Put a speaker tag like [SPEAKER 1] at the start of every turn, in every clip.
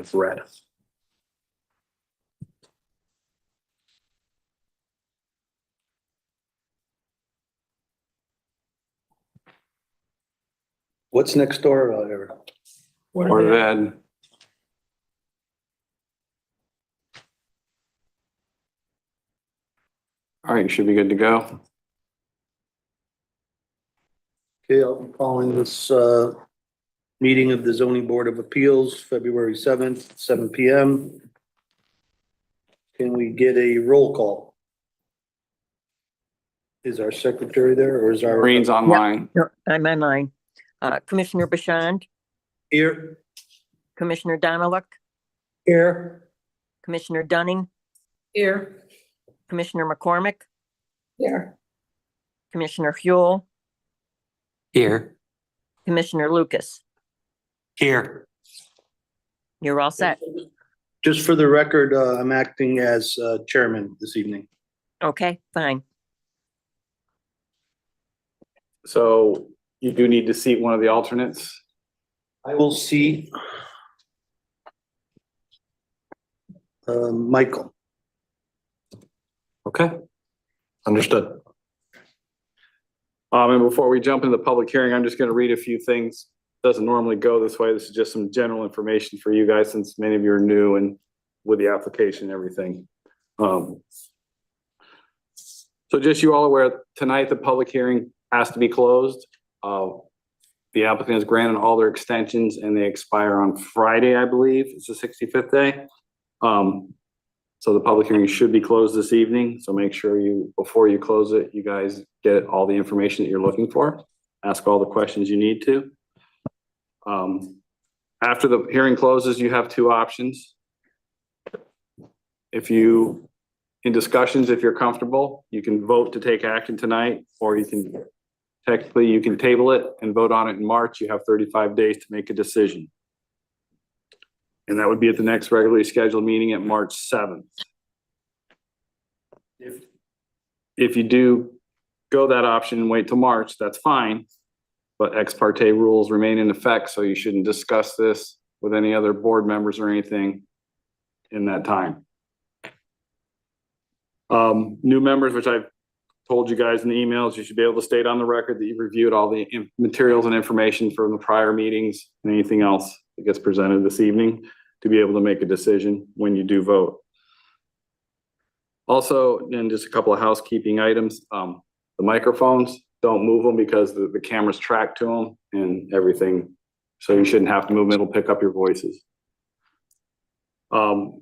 [SPEAKER 1] It's red. What's next door, Eric?
[SPEAKER 2] Or then, all right, you should be good to go.
[SPEAKER 1] Okay, I'll be calling this meeting of the zoning board of appeals, February 7th, 7 PM. Can we get a roll call? Is our secretary there or is our?
[SPEAKER 2] Green's online.
[SPEAKER 3] No, I'm online. Commissioner Bashand,
[SPEAKER 1] Here.
[SPEAKER 3] Commissioner Donaluk,
[SPEAKER 1] Here.
[SPEAKER 3] Commissioner Dunning,
[SPEAKER 4] Here.
[SPEAKER 3] Commissioner McCormick,
[SPEAKER 4] Here.
[SPEAKER 3] Commissioner Huel,
[SPEAKER 5] Here.
[SPEAKER 3] Commissioner Lucas.
[SPEAKER 5] Here.
[SPEAKER 3] You're all set.
[SPEAKER 1] Just for the record, I'm acting as chairman this evening.
[SPEAKER 3] Okay, fine.
[SPEAKER 2] So you do need to seat one of the alternates.
[SPEAKER 1] I will see Michael.
[SPEAKER 5] Okay. Understood.
[SPEAKER 2] And before we jump into the public hearing, I'm just going to read a few things. Doesn't normally go this way. This is just some general information for you guys, since many of you are new and with the application and everything. So just you all aware, tonight the public hearing has to be closed. The applicant has granted all their extensions and they expire on Friday, I believe. It's the 65th day. So the public hearing should be closed this evening. So make sure before you close it, you guys get all the information that you're looking for. Ask all the questions you need to. After the hearing closes, you have two options. In discussions, if you're comfortable, you can vote to take action tonight, or you can table it and vote on it in March. You have 35 days to make a decision. And that would be at the next regularly scheduled meeting at March 7th. If you do go that option and wait till March, that's fine. But ex parte rules remain in effect, so you shouldn't discuss this with any other board members or anything in that time. New members, which I've told you guys in the emails, you should be able to state on the record that you've reviewed all the materials and information from the prior meetings and anything else that gets presented this evening to be able to make a decision when you do vote. Also, then just a couple of housekeeping items. The microphones, don't move them because the camera's tracked to them and everything. So you shouldn't have to move them. It'll pick up your voices. Couple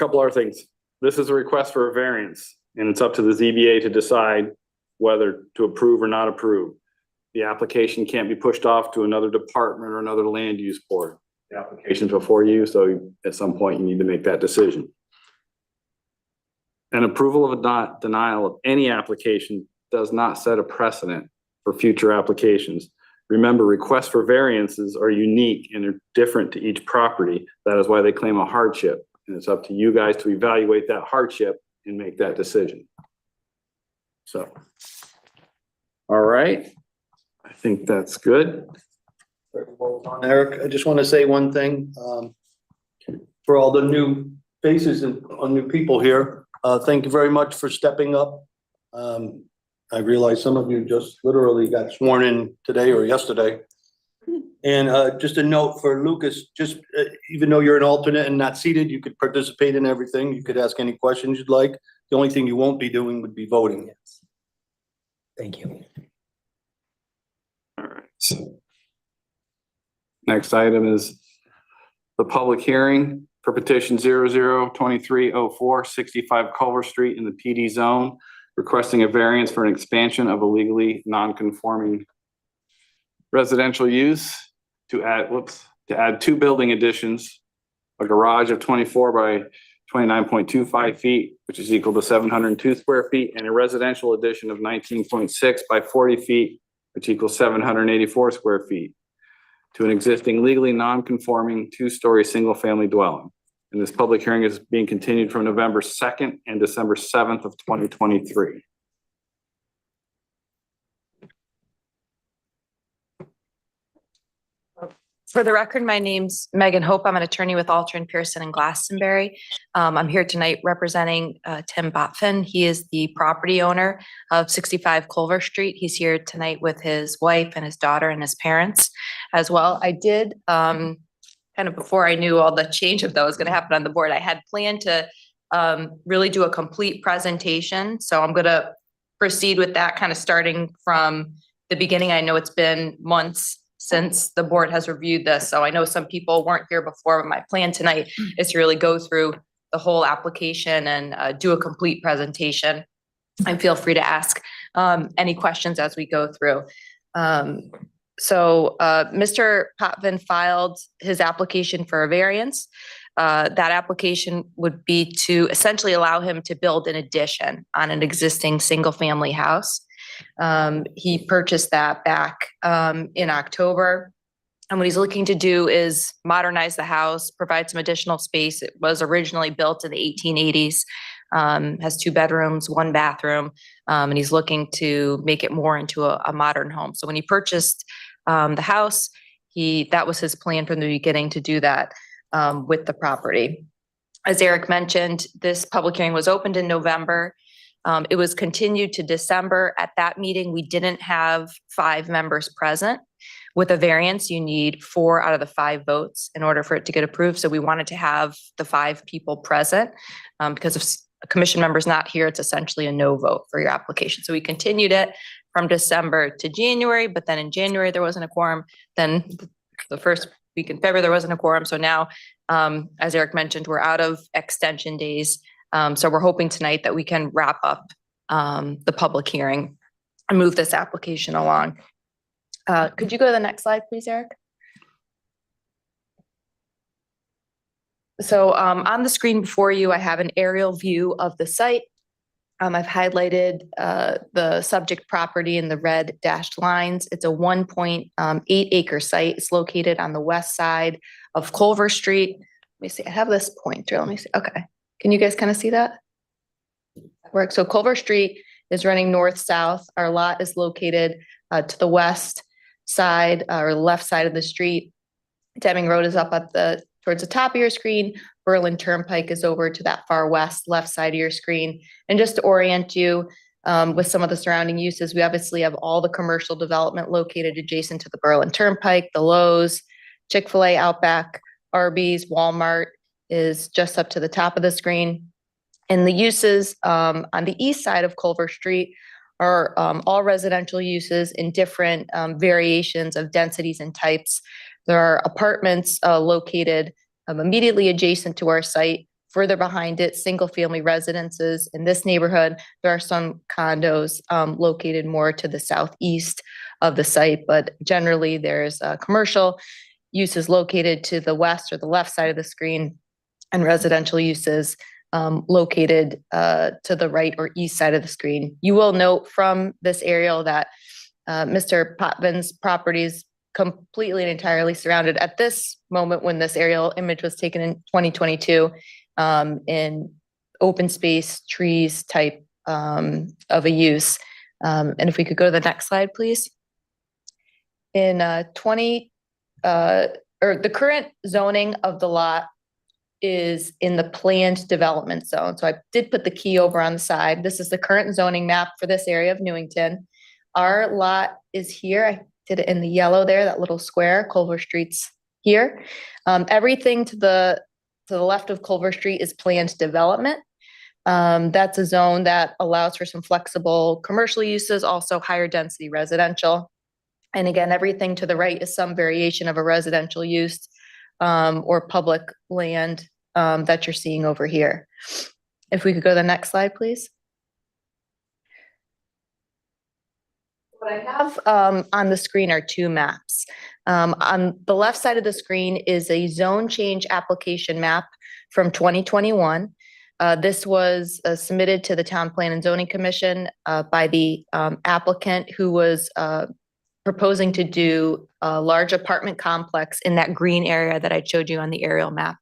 [SPEAKER 2] other things. This is a request for a variance, and it's up to the ZBA to decide whether to approve or not approve. The application can't be pushed off to another department or another land use board. The application's before you, so at some point you need to make that decision. An approval of a denial of any application does not set a precedent for future applications. Remember, requests for variances are unique and are different to each property. That is why they claim a hardship. And it's up to you guys to evaluate that hardship and make that decision. So, all right. I think that's good.
[SPEAKER 1] Eric, I just want to say one thing, for all the new faces and new people here. Thank you very much for stepping up. I realize some of you just literally got sworn in today or yesterday. And just a note for Lucas, even though you're an alternate and not seated, you could participate in everything. You could ask any questions you'd like. The only thing you won't be doing would be voting.
[SPEAKER 5] Yes. Thank you.
[SPEAKER 2] All right. So next item is the public hearing for petition 002304 65 Culver Street in the PD zone, requesting a variance for an expansion of a legally non-conforming residential use to add two building additions, a garage of 24 by 29.25 feet, which is equal to 702 square feet, and a residential addition of 19.6 by 40 feet, which equals 784 square feet, to an existing legally non-conforming two-story single-family dwelling. And this public hearing is being continued from November 2nd and December 7th of 2023.
[SPEAKER 6] For the record, my name's Megan Hope. I'm an attorney with Alter and Pearson and Glastonbury. I'm here tonight representing Tim Botfin. He is the property owner of 65 Culver Street. He's here tonight with his wife and his daughter and his parents as well. I did, kind of before I knew all the change of that was going to happen on the board, I had planned to really do a complete presentation. So I'm going to proceed with that, kind of starting from the beginning. I know it's been months since the board has reviewed this. So I know some people weren't here before, but my plan tonight is to really go through the whole application and do a complete presentation. And feel free to ask any questions as we go through. Mr. Potvin filed his application for a variance. That application would be to essentially allow him to build an addition on an existing single-family house. He purchased that back in October. And what he's looking to do is modernize the house, provide some additional space. It was originally built in the 1880s, has 2 bedrooms, 1 bathroom, and he's looking to make it more into a modern home. So when he purchased the house, that was his plan from the beginning to do that with the property. As Eric mentioned, this public hearing was opened in November. It was continued to December. At that meeting, we didn't have 5 members present. With a variance, you need 4 out of the 5 votes in order for it to get approved. So we wanted to have the 5 people present because if a commission member is not here, it's essentially a no vote for your application. So we continued it from December to January, but then in January, there wasn't a quorum. Then the first week in February, there wasn't a quorum. So now, as Eric mentioned, we're out of extension days. So we're hoping tonight that we can wrap up the public hearing and move this application along. Could you go to the next slide, please, Eric? So on the screen before you, I have an aerial view of the site. I've highlighted the subject property in the red dashed lines. It's a 1.8 acre site. It's located on the west side of Culver Street. Let me see, I have this pointer. Let me see. Okay. Can you guys kind of see that? Work. So Culver Street is running north-south. Our lot is located to the west side or left side of the street. Deming Road is up at towards the top of your screen. Berlin Turnpike is over to that far west left side of your screen. And just to orient you with some of the surrounding uses, we obviously have all the commercial development located adjacent to the Berlin Turnpike, the Lowe's, Chick-fil-A, Outback, Arby's, Walmart is just up to the top of the screen. And the uses on the east side of Culver Street are all residential uses in different variations of densities and types. There are apartments located immediately adjacent to our site. Further behind it, single-family residences. In this neighborhood, there are some condos located more to the southeast of the site, but generally there's commercial uses located to the west or the left side of the screen, and residential uses located to the right or east side of the screen. You will note from this aerial that Mr. Potvin's property is completely and entirely surrounded at this moment when this aerial image was taken in 2022 in open space, trees type of a use. And if we could go to the next slide, please. In the current zoning of the lot is in the planned development zone. So I did put the key over on the side. This is the current zoning map for this area of Newington. Our lot is here. I did it in the yellow there, that little square. Culver Street's here. Everything to the left of Culver Street is planned development. That's a zone that allows for some flexible commercial uses, also higher density residential. And again, everything to the right is some variation of a residential use or public land that you're seeing over here. If we could go to the next slide, please. What I have on the screen are 2 maps. On the left side of the screen is a zone change application map from 2021. This was submitted to the Town Plan and Zoning Commission by the applicant who was proposing to do a large apartment complex in that green area that I showed you on the aerial map.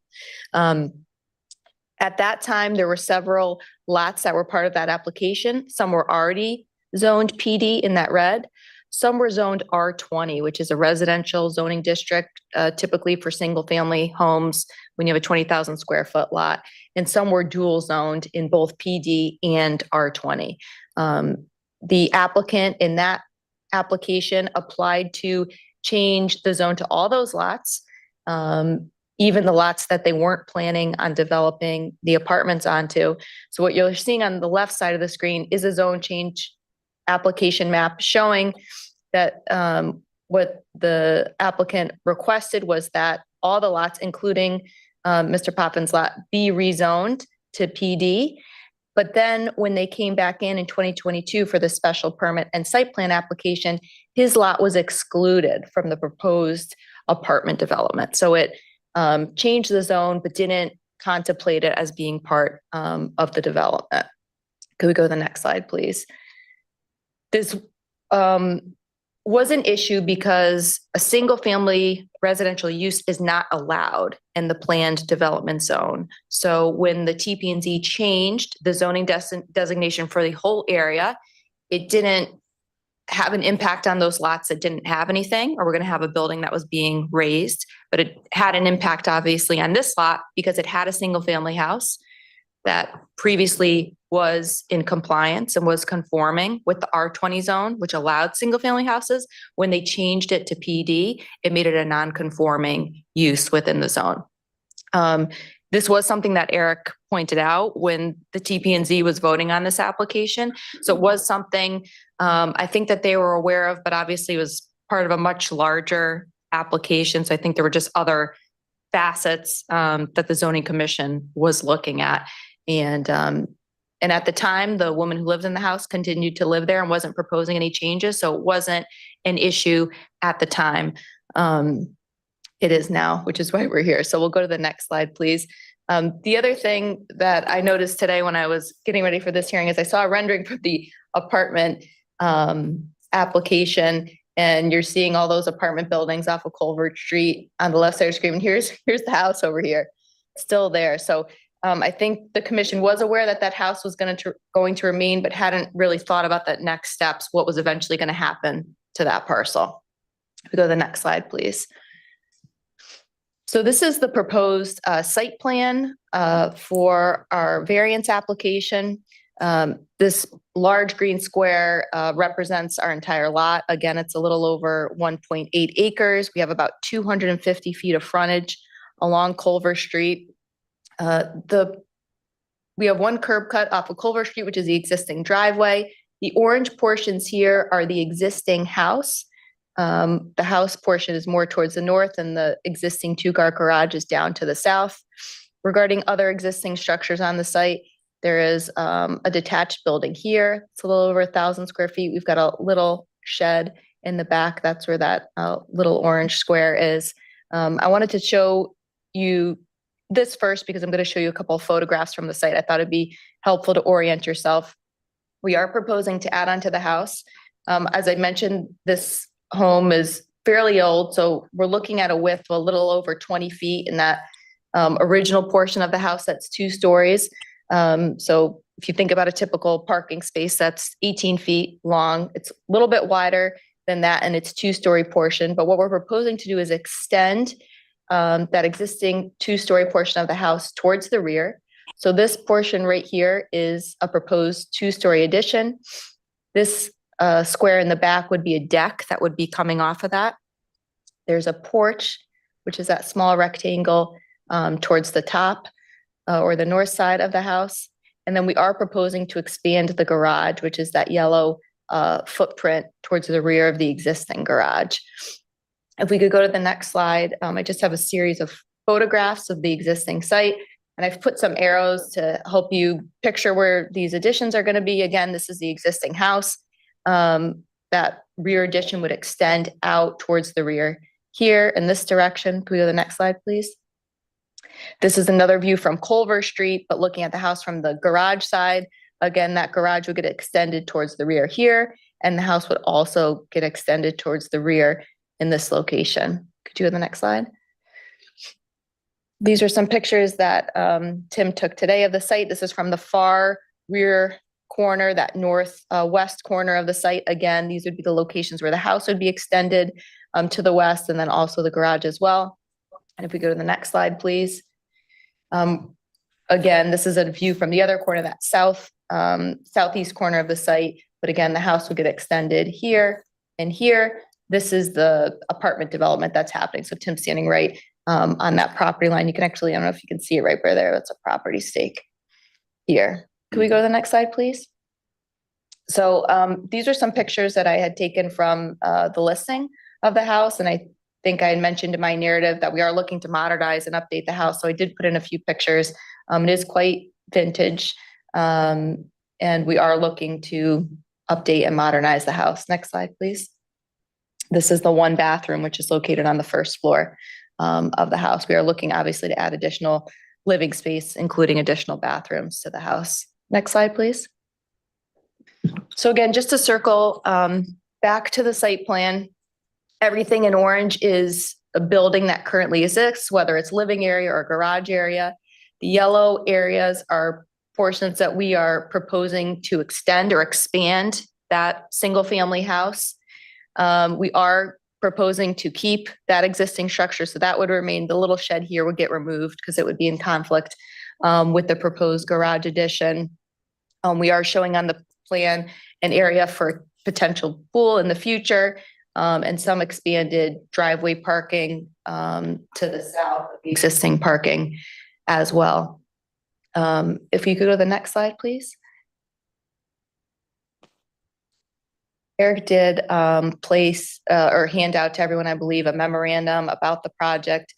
[SPEAKER 6] At that time, there were several lots that were part of that application. Some were already zoned PD in that red. Some were zoned R20, which is a residential zoning district, typically for single-family homes when you have a 20,000 square foot lot. And some were dual zoned in both PD and R20. The applicant in that application applied to change the zone to all those lots, even the lots that they weren't planning on developing the apartments onto. So what you're seeing on the left side of the screen is a zone change application map showing that what the applicant requested was that all the lots, including Mr. Poppen's lot, be rezoned to PD. But then when they came back in 2022 for the special permit and site plan application, his lot was excluded from the proposed apartment development. So it changed the zone, but didn't contemplate it as being part of the development. Could we go to the next slide, please? This was an issue because a single family residential use is not allowed in the planned development zone. So when the TP&Z changed the zoning designation for the whole area, it didn't have an impact on those lots that didn't have anything, or we're going to have a building that was being raised, but it had an impact obviously on this lot because it had a single family house that previously was in compliance and was conforming with the R20 zone, which allowed single family houses. When they changed it to PD, it made it a non-conforming use within the zone. This was something that Eric pointed out when the TP&Z was voting on this application. So it was something I think that they were aware of, but obviously it was part of a much larger application. So I think there were just other facets that the zoning commission was looking at. And at the time, the woman who lived in the house continued to live there and wasn't proposing any changes. So it wasn't an issue at the time. It is now, which is why we're here. So we'll go to the next slide, please. The other thing that I noticed today when I was getting ready for this hearing is I saw a rendering for the apartment application, and you're seeing all those apartment buildings off of Colvert Street on the left side of the screen. And here's the house over here, still there. So I think the commission was aware that that house was going to remain, but hadn't really thought about that next steps, what was eventually going to happen to that parcel. We go to the next slide, please. So this is the proposed site plan for our variance application. This large green square represents our entire lot. Again, it's a little over 1.8 acres. We have about 250 feet of frontage along Culver Street. We have one curb cut off of Culver Street, which is the existing driveway. The orange portions here are the existing house. The house portion is more towards the north, and the existing two-car garage is down to the south. Regarding other existing structures on the site, there is a detached building here. It's a little over 1,000 square feet. We've got a little shed in the back. That's where that little orange square is. I wanted to show you this first because I'm going to show you a couple of photographs from the site. I thought it'd be helpful to orient yourself. We are proposing to add on to the house. As I mentioned, this home is fairly old, so we're looking at a width of a little over 20 feet in that original portion of the house that's 2 stories. So if you think about a typical parking space that's 18 feet long, it's a little bit wider than that in its 2-story portion. But what we're proposing to do is extend that existing 2-story portion of the house towards the rear. So this portion right here is a proposed 2-story addition. This square in the back would be a deck that would be coming off of that. There's a porch, which is that small rectangle towards the top or the north side of the house. And then we are proposing to expand the garage, which is that yellow footprint towards the rear of the existing garage. If we could go to the next slide, I just have a series of photographs of the existing site, and I've put some arrows to help you picture where these additions are going to be. Again, this is the existing house. That rear addition would extend out towards the rear here in this direction. Can we go to the next slide, please? This is another view from Culver Street, but looking at the house from the garage side. Again, that garage would get extended towards the rear here, and the house would also get extended towards the rear in this location. Could you go to the next slide? These are some pictures that Tim took today of the site. This is from the far rear corner, that north west corner of the site, again, these would be the locations where the house would be extended to the west, and then also the garage as well. And if we go to the next slide, please. Again, this is a view from the other corner, that southeast corner of the site. But again, the house would get extended here and here. This is the apartment development that's happening. So Tim's standing right on that property line. You can actually, I don't know if you can see it right there. That's a property stake here. Can we go to the next slide, please? So these are some pictures that I had taken from the listing of the house. And I think I had mentioned in my narrative that we are looking to modernize and update the house. So I did put in a few pictures. It is quite vintage. And we are looking to update and modernize the house. Next slide, please. This is the one bathroom, which is located on the first floor of the house. We are looking obviously to add additional living space, including additional bathrooms to the house. Next slide, please. So again, just to circle back to the site plan, everything in orange is a building that currently exists, whether it's living area or garage area. The yellow areas are portions that we are proposing to extend or expand that single family house. We are proposing to keep that existing structure. So that would remain. The little shed here would get removed because it would be in conflict with the proposed garage addition. We are showing on the plan an area for potential pool in the future and some expanded driveway parking to the south of the existing parking as well. If you could go to the next slide, please. Eric did place or hand out to everyone, I believe, a memorandum about the project.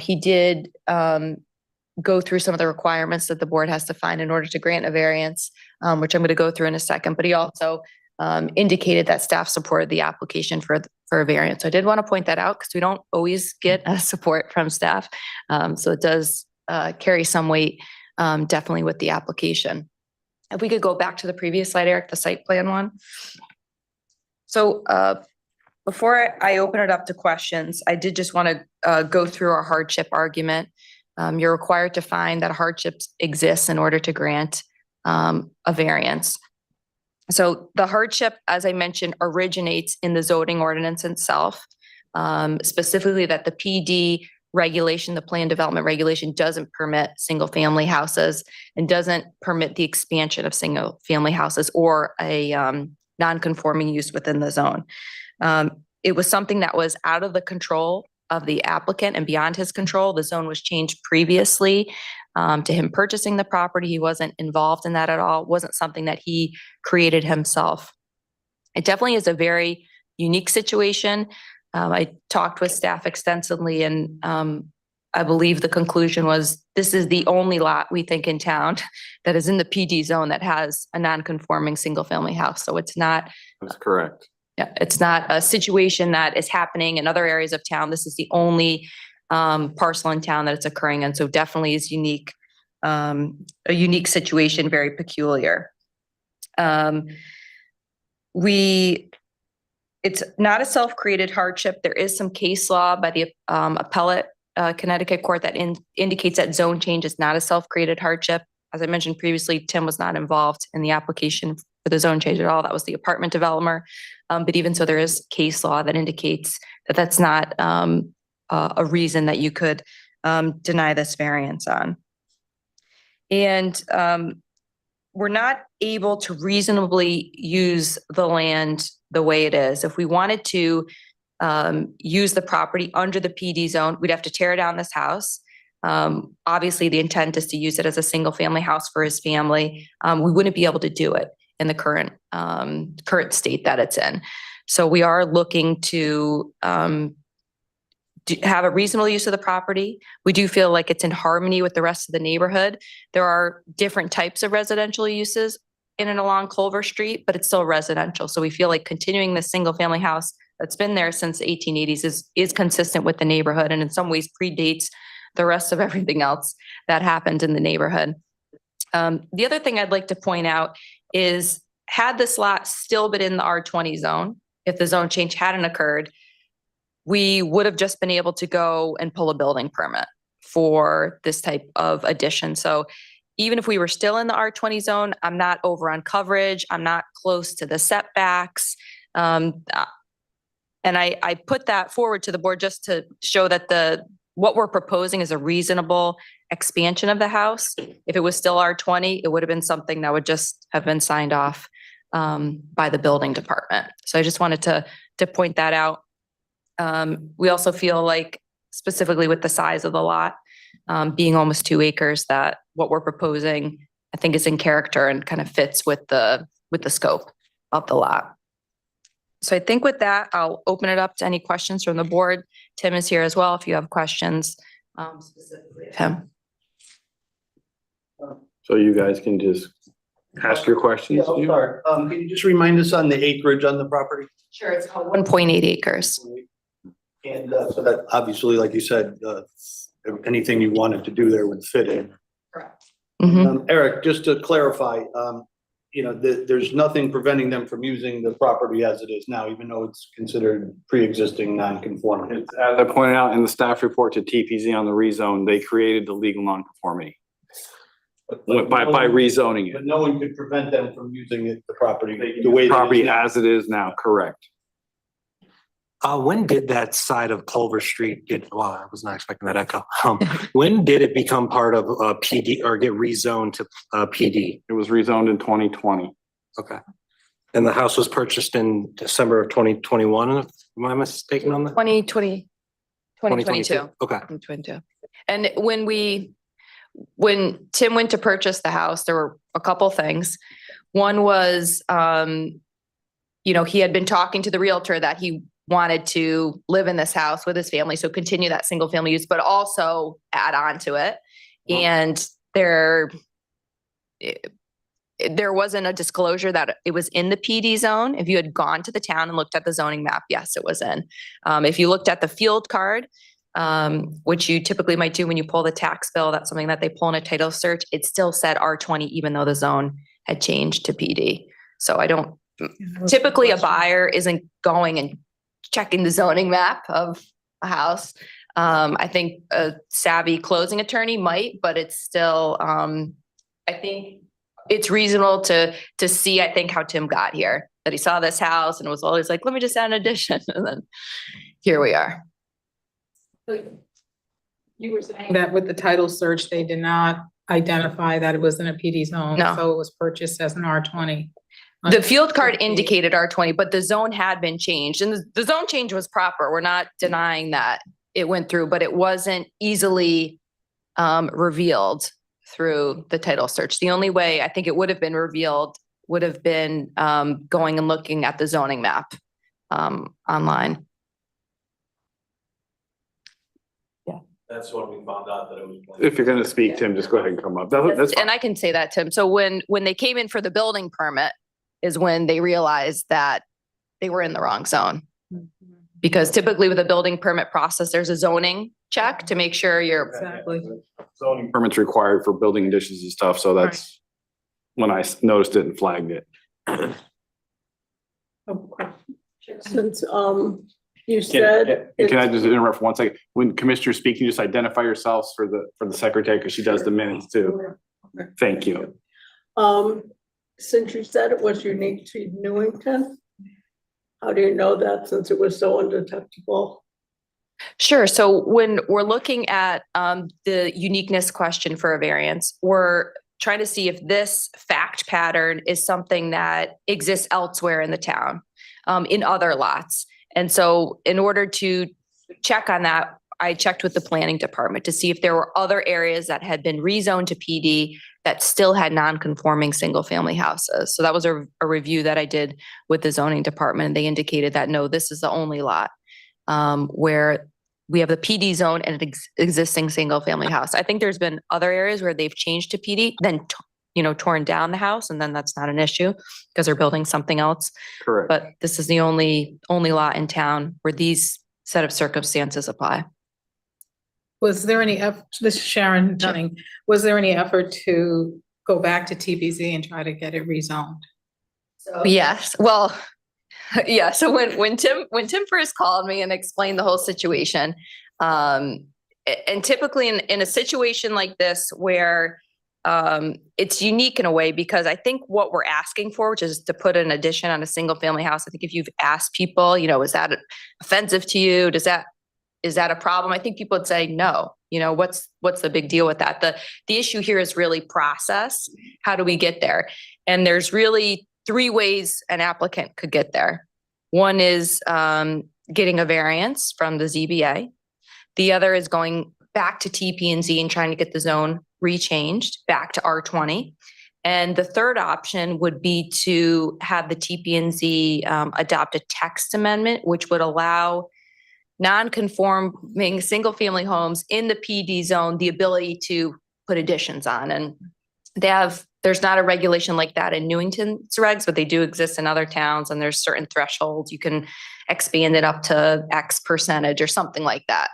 [SPEAKER 6] He did go through some of the requirements that the board has to find in order to grant a variance, which I'm going to go through in a second. But he also indicated that staff supported the application for a variance. So I did want to point that out because we don't always get support from staff. So it does carry some weight, definitely with the application. If we could go back to the previous slide, Eric, the site plan one. So before I open it up to questions, I did just want to go through our hardship argument. You're required to find that hardships exist in order to grant a variance. So the hardship, as I mentioned, originates in the zoning ordinance itself, specifically that the PD regulation, the plan development regulation, doesn't permit single family houses and doesn't permit the expansion of single family houses or a non-conforming use within the zone. It was something that was out of the control of the applicant and beyond his control. The zone was changed previously to him purchasing the property. He wasn't involved in that at all. It wasn't something that he created himself. It definitely is a very unique situation. I talked with staff extensively, and I believe the conclusion was this is the only lot we think in town that is in the PD zone that has a non-conforming single family house. So it's not.
[SPEAKER 2] That's correct.
[SPEAKER 6] Yeah, it's not a situation that is happening in other areas of town. This is the only parcel in town that it's occurring in. So definitely is unique, a unique situation, very peculiar. It's not a self-created hardship. There is some case law by the appellate Connecticut court that indicates that zone change is not a self-created hardship. As I mentioned previously, Tim was not involved in the application for the zone change at all. That was the apartment developer. But even so, there is case law that indicates that that's not a reason that you could deny this variance on. And we're not able to reasonably use the land the way it is. If we wanted to use the property under the PD zone, we'd have to tear down this house. Obviously, the intent is to use it as a single family house for his family. We wouldn't be able to do it in the current state that it's in. So we are looking to have a reasonable use of the property. We do feel like it's in harmony with the rest of the neighborhood. There are different types of residential uses in and along Culver Street, but it's still residential. So we feel like continuing the single family house that's been there since the 1880s is consistent with the neighborhood and in some ways predates the rest of everything else that happened in the neighborhood. The other thing I'd like to point out is had this lot still been in the R20 zone, if the zone change hadn't occurred, we would have just been able to go and pull a building permit for this type of addition. So even if we were still in the R20 zone, I'm not over on coverage. I'm not close to the setbacks. And I put that forward to the board just to show that what we're proposing is a reasonable expansion of the house. If it was still R20, it would have been something that would just have been signed off by the building department. So I just wanted to point that out. We also feel like specifically with the size of the lot, being almost 2 acres, that what we're proposing, I think is in character and kind of fits with the scope of the lot. So I think with that, I'll open it up to any questions from the board. Tim is here as well if you have questions specifically of him.
[SPEAKER 2] So you guys can just ask your questions.
[SPEAKER 1] Yeah, I'll start. Can you just remind us on the acreage on the property?
[SPEAKER 6] Sure, it's 1.8 acres.
[SPEAKER 1] And so that obviously, like you said, anything you wanted to do there would fit in.
[SPEAKER 6] Correct. Mhm.
[SPEAKER 1] Eric, just to clarify, there's nothing preventing them from using the property as it is now, even though it's considered pre-existing non-conforming.
[SPEAKER 2] It's, as I pointed out in the staff report to TPZ on the rezone, they created the legal non-conformity by rezoning
[SPEAKER 1] But
[SPEAKER 2] it.
[SPEAKER 1] no one could prevent them from using the property the way. that it is
[SPEAKER 2] Property
[SPEAKER 1] now.
[SPEAKER 2] as it is now, correct.
[SPEAKER 5] When did that side of Culver Street well, I was not expecting that echo. When did it become part of PD or get rezoned to PD?
[SPEAKER 2] It was rezoned in 2020.
[SPEAKER 5] Okay. And the house was purchased in December of 2021, am I mistaken on that?
[SPEAKER 6] 2022.
[SPEAKER 5] Okay.
[SPEAKER 6] 2022. And when Tim went to purchase the house, there were a couple things. One was, he had been talking to the realtor that he wanted to live in this house with his family, so continue that single family use, but also add on to it. And there wasn't a disclosure that it was in the PD zone. If you had gone to the town and looked at the zoning map, yes, it was in. If you looked at the field card, which you typically might do when you pull the tax bill, that's something that they pull in a title search, it still said R20, even though the zone had changed to PD. So typically a buyer isn't going and checking the zoning map of a house. I think a savvy closing attorney might, but it's still, I think it's reasonable to see, I think, how Tim got here, that he saw this house and was always like, let me just add an addition. And then here we are.
[SPEAKER 4] You were saying that with the title search, they did not identify that it was in a PD zone.
[SPEAKER 6] No.
[SPEAKER 4] So it was purchased as an R20.
[SPEAKER 6] The field card indicated R20, but the zone had been changed, and the zone change was proper. We're not denying that it went through, but it wasn't easily revealed through the title search. The only way I think it would have been revealed would have been going and looking at the zoning map online.
[SPEAKER 7] That's when we found out that it was.
[SPEAKER 2] If you're gonna speak, Tim, just go ahead and come up. That's fine.
[SPEAKER 6] And I can say that, Tim. So when they came in for the building permit is when they realized that they were in the wrong zone. Because typically with a building permit process, there's a zoning check to make sure you're.
[SPEAKER 4] Exactly.
[SPEAKER 2] Zoning permits required for building additions and stuff, so that's when I noticed it and flagged it.
[SPEAKER 8] Since, you said.
[SPEAKER 2] Can I just interrupt for 1 second? When Commissioner speaking, just identify yourselves for the secretary, because she does the minutes too. Thank you.
[SPEAKER 8] Since you said it was unique to Newington, how do you know that since it was so undetectable?
[SPEAKER 6] Sure. So when we're looking at the uniqueness question for a variance, we're trying to see if this fact pattern is something that exists elsewhere in the town, in other lots. And so in order to check on that, I checked with the planning department to see if there were other areas that had been rezoned to PD that still had non-conforming single-family houses. So that was a review that I did with the zoning department. And they indicated that, no, this is the only lot where we have the PD zone and an existing single-family house. I think there's been other areas where they've changed to PD, then torn down the house, and then that's not an issue because they're building something else.
[SPEAKER 2] Correct.
[SPEAKER 6] But this is the only lot in town where these set of circumstances apply.
[SPEAKER 4] Was there any effort, this is Sharon Dunning, was there any effort to go back to TPZ and try to get it rezoned?
[SPEAKER 6] Yes, well, yeah, so when Tim first called me and explained the whole situation, and typically in a situation like this where it's unique in a way because I think what we're asking for, which is to put an addition on a single family house. I think if you've asked people, is that offensive to you? Is that a problem? I think people would say no. What's the big deal with that? The issue here is really process. How do we get there? And there's really 3 ways an applicant could get there. One is getting a variance from the ZBA. The other is going back to TP&Z and trying to get the zone rechanged back to R20. And the third option would be to have the TP&Z adopt a text amendment, which would allow non-conforming single-family homes in the PD zone the ability to put additions on. And there's not a regulation like that in Newington's regs, but they do exist in other towns, and there's certain thresholds. You can expand it up to X percentage or something like that.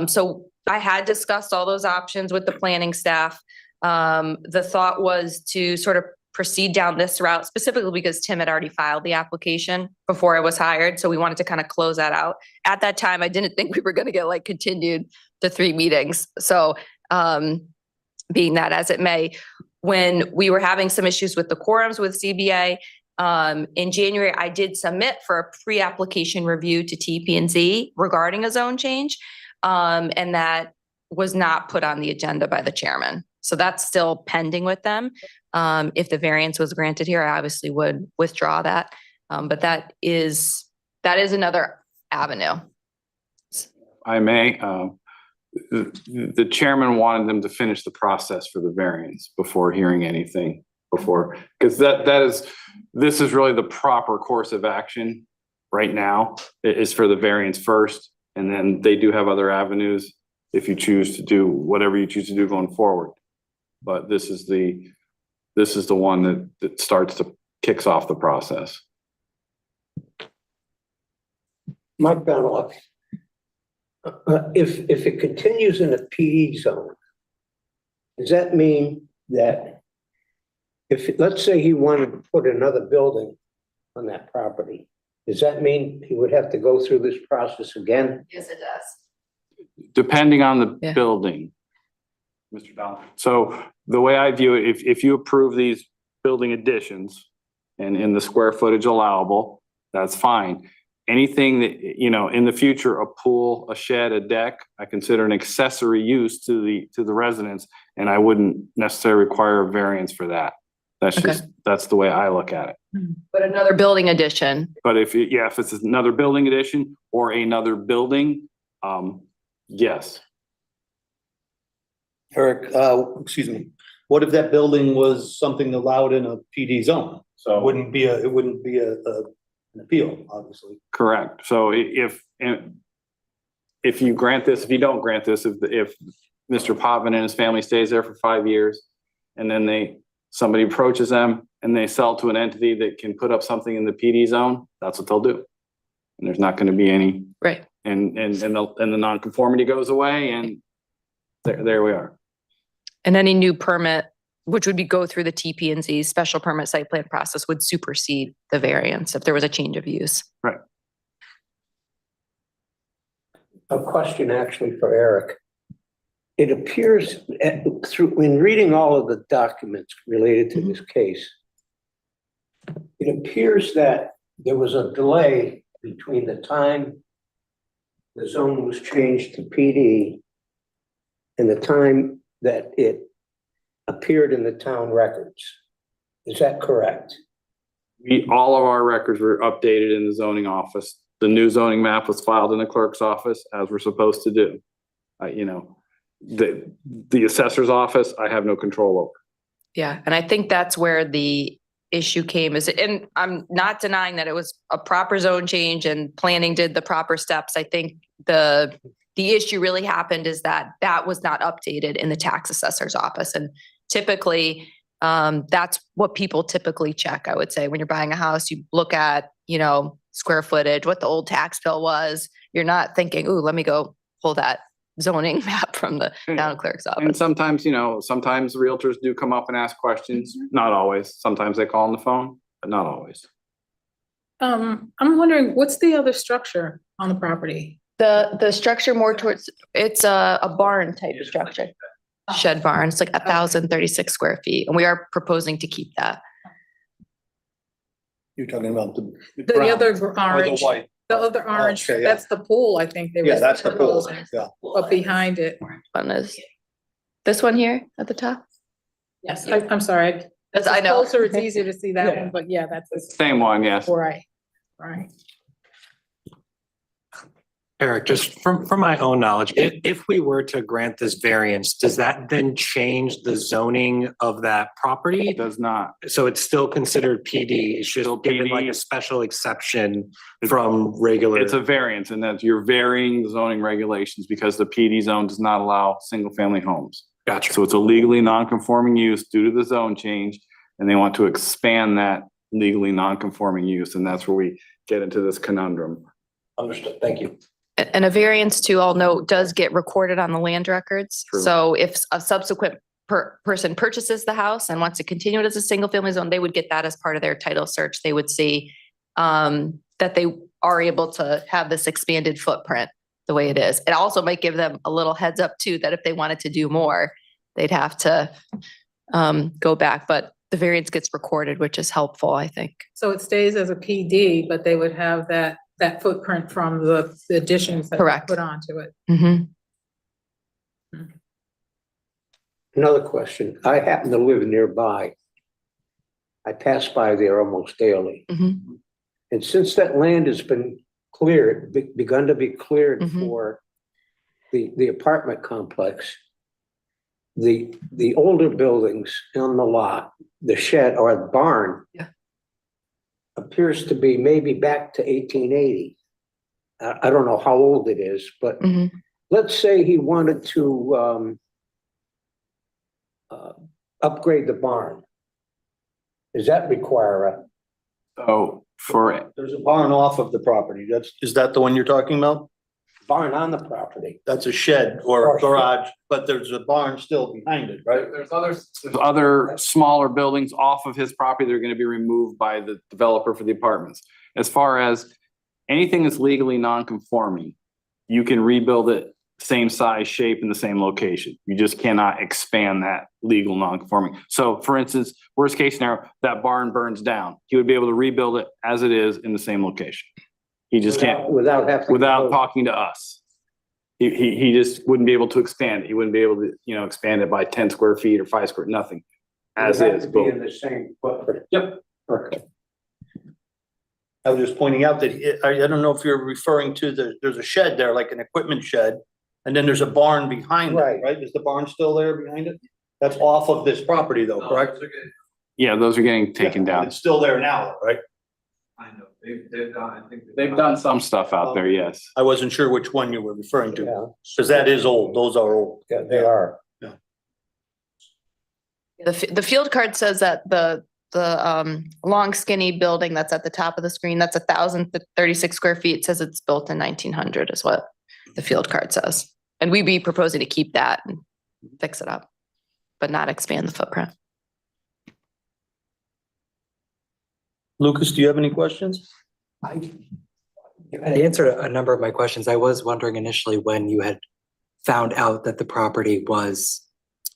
[SPEAKER 6] So I had discussed all those options with the planning staff. The thought was to sort of proceed down this route specifically because Tim had already filed the application before I was hired. So we wanted to kind of close that out. At that time, I didn't think we were going to get continued to 3 meetings. So being that as it may, when we were having some issues with the quorums with CBA, in January, I did submit for a pre-application review to TP&Z regarding a zone change. And that was not put on the agenda by the chairman. So that's still pending with them. If the variance was granted here, I obviously would withdraw that. But that is another avenue.
[SPEAKER 2] I may, the chairman wanted them to finish the process for the variance before hearing anything because this is really the proper course of action right now is for the variance first. And then they do have other avenues if you choose to do whatever you choose to do going forward. But this is the one that kicks off the process.
[SPEAKER 9] Mike Dunlop, if it continues in a PE zone, does that mean that let's say he wanted to put another building on that property, does that mean he would have to go through this process again?
[SPEAKER 6] Yes, it does.
[SPEAKER 2] Depending on the building, Mr. Donald. So the way I view it, if you approve these building additions and in the square footage allowable, that's fine. Anything that, in the future, a pool, a shed, a deck, I consider an accessory use to the residence, and I wouldn't necessarily require a variance for that. That's the way I look at it.
[SPEAKER 6] But another building addition.
[SPEAKER 2] But if it's another building addition or another building, yes.
[SPEAKER 1] Eric, excuse me, what if that building was something allowed in a PD zone? So it wouldn't be an appeal, obviously.
[SPEAKER 2] Correct. So if you grant this, if you don't grant this, if Mr. Potvin and his family stays there for 5 years and then somebody approaches them and they sell to an entity that can put up something in the PD zone, that's what they'll do. And there's not going to be any.
[SPEAKER 6] Right.
[SPEAKER 2] And the nonconformity goes away and there we are.
[SPEAKER 6] And any new permit, which would go through the TP&Z special permit site plan process, would supersede the variance if there was a change of use.
[SPEAKER 2] Right.
[SPEAKER 9] A question actually for Eric. It appears in reading all of the documents related to this case, it appears that there was a delay between the time the zone was changed to PD and the time that it appeared in the town records. Is that correct?
[SPEAKER 2] All of our records were updated in the zoning office. The new zoning map was filed in the clerk's office as we're supposed to do. The assessor's office, I have no control over.
[SPEAKER 6] Yeah. And I think that's where the issue came and I'm not denying that it was a proper zone change and planning did the proper steps. I think the issue really happened is that was not updated in the tax assessor's office. And typically, that's what people typically check. I would say when you're buying a house, you look at, square footage, what the old tax bill was. You're not thinking, ooh, let me go pull that zoning map from the town clerk's office.
[SPEAKER 2] And sometimes, sometimes realtors do come up and ask questions. Not always. Sometimes they call on the phone, but not always.
[SPEAKER 4] I'm wondering, what's the other structure on the property?
[SPEAKER 6] The structure more towards, it's a barn type of structure. shed barn. It's like 1,036 square feet, and we are proposing to keep that.
[SPEAKER 1] You're talking about the.
[SPEAKER 4] The
[SPEAKER 1] brown
[SPEAKER 4] other
[SPEAKER 1] or the
[SPEAKER 4] orange,
[SPEAKER 1] white.
[SPEAKER 4] the other orange,
[SPEAKER 1] Okay, yeah.
[SPEAKER 4] that's the pool, I think. they
[SPEAKER 1] Yeah,
[SPEAKER 4] were
[SPEAKER 1] that's the pool,
[SPEAKER 4] proposing.
[SPEAKER 1] yeah.
[SPEAKER 4] But behind it,
[SPEAKER 6] One is this one here at the top.
[SPEAKER 4] yes, I'm sorry.
[SPEAKER 6] That's, I know.
[SPEAKER 4] Closer, it's easier to see that one, but yeah, that's
[SPEAKER 2] Same one, yes.
[SPEAKER 4] right, right.
[SPEAKER 5] Eric, just from my own knowledge, if we were to grant this variance, does that then change the zoning of that property?
[SPEAKER 2] It does not.
[SPEAKER 5] So it's still considered PD, it's just
[SPEAKER 2] Still
[SPEAKER 5] given like
[SPEAKER 2] PD.
[SPEAKER 5] a special exception from regular.
[SPEAKER 2] It's a variance and that you're varying the zoning regulations because the PD zone does not allow single-family homes.
[SPEAKER 5] Gotcha.
[SPEAKER 2] So it's a legally non-conforming use due to the zone change, and they want to expand that legally non-conforming use, and that's where we get into this conundrum.
[SPEAKER 9] Understood, thank you.
[SPEAKER 6] And a variance too, I'll note, does get recorded on the land records.
[SPEAKER 2] True.
[SPEAKER 6] So if a subsequent person purchases the house and wants to continue it as a single family zone, they would get that as part of their title search. They would see that they are able to have this expanded footprint the way it is. It also might give them a little heads up too, that if they wanted to do more, they'd have to go back, but the variance gets recorded, which is helpful, I think.
[SPEAKER 4] So it stays as a PD, but they would have that footprint from the additions that were
[SPEAKER 6] Correct.
[SPEAKER 4] put onto it.
[SPEAKER 6] Mhm.
[SPEAKER 9] Another question, I happen to live nearby. I pass by there almost daily.
[SPEAKER 6] Mhm.
[SPEAKER 9] And since that land has been cleared, begun to be cleared
[SPEAKER 6] Mhm.
[SPEAKER 9] for the apartment complex, the older buildings on the lot, the shed or the barn.
[SPEAKER 6] Yeah.
[SPEAKER 9] Appears to be maybe back to 1880. I don't know how old it is, but
[SPEAKER 6] Mhm.
[SPEAKER 9] let's say he wanted to upgrade the barn. Does that require a
[SPEAKER 2] So for,
[SPEAKER 1] There's a barn off of the property. Is that the one you're talking about?
[SPEAKER 9] barn on the property?
[SPEAKER 1] That's a shed or
[SPEAKER 9] Or
[SPEAKER 1] a
[SPEAKER 9] shed.
[SPEAKER 1] garage, but there's a barn still behind it, right?
[SPEAKER 2] there's other smaller buildings off of his property that are gonna be removed by the developer for the apartments. As far as anything that's legally non-conforming, you can rebuild it same size, shape, in the same location. You just cannot expand that legal non-conforming. So for instance, worst case scenario, that barn burns down. He would be able to rebuild it as it is in the same location. He just can't,
[SPEAKER 9] Without having. to
[SPEAKER 2] without
[SPEAKER 9] go-
[SPEAKER 2] talking to us. He just wouldn't be able to expand it. He wouldn't be able to, expand it by 10 square feet or 5 square, nothing. As
[SPEAKER 9] Would have
[SPEAKER 2] is.
[SPEAKER 9] to Be
[SPEAKER 2] but-
[SPEAKER 9] in the same footprint.
[SPEAKER 2] Yep.
[SPEAKER 9] Okay.
[SPEAKER 1] I was just pointing out that, I don't know if you're referring to there's a shed there, like an equipment shed, and then there's a barn behind it,
[SPEAKER 9] Right.
[SPEAKER 1] right? Is the barn still there behind it? That's off of this property though, correct?
[SPEAKER 2] Yeah, those are getting taken down.
[SPEAKER 1] It's still there now, right?
[SPEAKER 7] I know, they've done, I think.
[SPEAKER 2] They've done some stuff out there, yes.
[SPEAKER 1] I wasn't sure which one you were referring to,
[SPEAKER 9] Yeah,
[SPEAKER 1] because that is old. Those are old.
[SPEAKER 9] yeah, they are.
[SPEAKER 6] The field card says that the long skinny building that's at the top of the screen, that's 1,036 square feet. It says it's built in 1900 is what the field card says. And we'd be proposing to keep that and fix it up, but not expand the footprint.
[SPEAKER 1] Lucas, do you have any questions?
[SPEAKER 10] You had answered a number of my questions. I was wondering initially when you had found out that the property was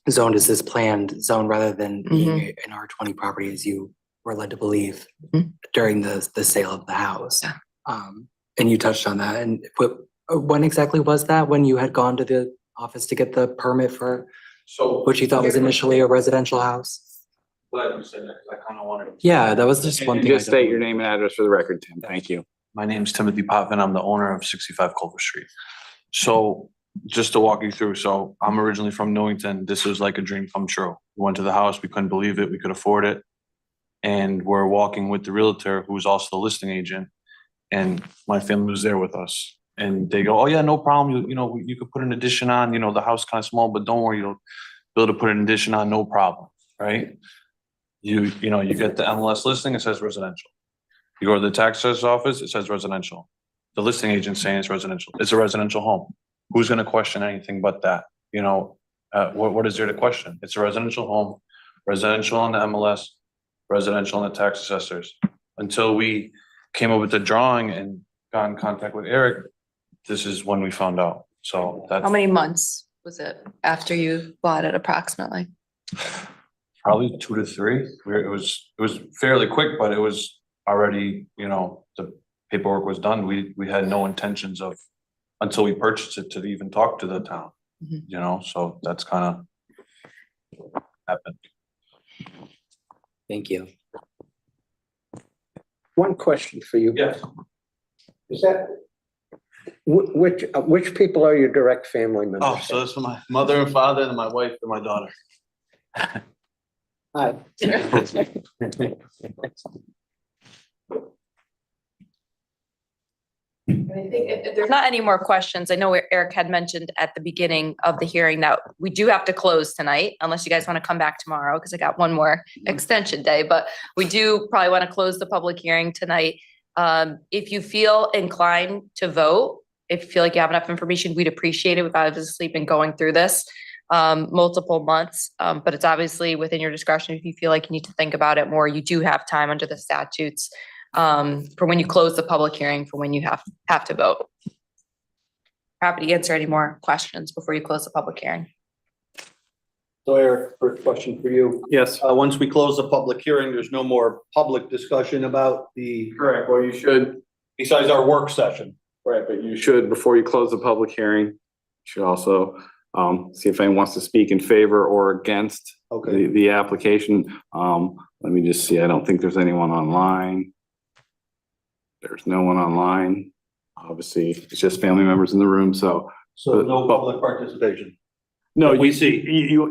[SPEAKER 10] zoned as this planned zone rather than being an R20 property as you were led to believe
[SPEAKER 6] Mhm.
[SPEAKER 10] during the sale of the house.
[SPEAKER 6] Yeah.
[SPEAKER 10] And you touched on that. And when exactly was that? When you had gone to the office to get the permit for
[SPEAKER 7] So.
[SPEAKER 10] what you thought was initially a residential house?
[SPEAKER 7] Glad you said that, because I kind of wanted to.
[SPEAKER 10] Yeah, that was just one
[SPEAKER 2] And
[SPEAKER 10] thing. I
[SPEAKER 2] just state your
[SPEAKER 10] definitely-
[SPEAKER 2] name and address for the record, Tim. Thank you.
[SPEAKER 7] My name's Timothy Potvin. I'm the owner of 65 Culver Street. So just to walk you through, so I'm originally from Newington. This was like a dream come true. We went to the house, we couldn't believe it, we could afford it. And we're walking with the realtor, who's also the listing agent. And my family was there with us. And they go, oh yeah, no problem. You could put an addition on, the house kind of small, but don't worry, you'll be able to put an addition on, no problem, right? You get the MLS listing, it says residential. You go to the tax assessor's office, it says residential. The listing agent's saying it's residential. It's a residential home. Who's gonna question anything but that? What is there to question? It's a residential home, residential on the MLS, residential on the tax assessors. Until we came up with the drawing and got in contact with Eric, this is when we found out. So that's.
[SPEAKER 6] How many months was it after you bought it approximately?
[SPEAKER 7] Probably 2 to 3, where it was fairly quick, but it was already, you know, the paperwork was done. We had no intentions of, until we purchased it, to even talk to the town,
[SPEAKER 6] Mhm.
[SPEAKER 7] you know, so that's kind of happened.
[SPEAKER 10] Thank you.
[SPEAKER 9] One question for you.
[SPEAKER 7] Yes.
[SPEAKER 9] Is that, which people are your direct family members?
[SPEAKER 7] Oh, so this is my mother and father and my wife and my daughter.
[SPEAKER 9] Hi.
[SPEAKER 6] I think if there's not any more questions, I know Eric had mentioned at the beginning of the hearing that we do have to close tonight, unless you guys want to come back tomorrow, because I got one more extension day, but we do probably want to close the public hearing tonight. If you feel inclined to vote, if you feel like you have enough information, we'd appreciate it. We've obviously been going through this multiple months, but it's obviously within your discretion. If you feel like you need to think about it more, you do have time under the statutes for when you close the public hearing, for when you have to vote. Happy to answer any more questions before you close the public hearing.
[SPEAKER 1] So Eric, first question for you.
[SPEAKER 2] Yes,
[SPEAKER 1] Once we close the public hearing, there's no more public discussion about the,
[SPEAKER 2] correct. Well, you should,
[SPEAKER 1] besides our work session.
[SPEAKER 2] right, but you should, before you close the public hearing, you should also see if anyone wants to speak in favor or against
[SPEAKER 1] Okay.
[SPEAKER 2] the application. Let me just see. I don't think there's anyone online. There's no one online. Obviously, it's just family members in the room, so.
[SPEAKER 1] So no public participation.
[SPEAKER 2] No,
[SPEAKER 1] That we
[SPEAKER 2] you
[SPEAKER 1] see.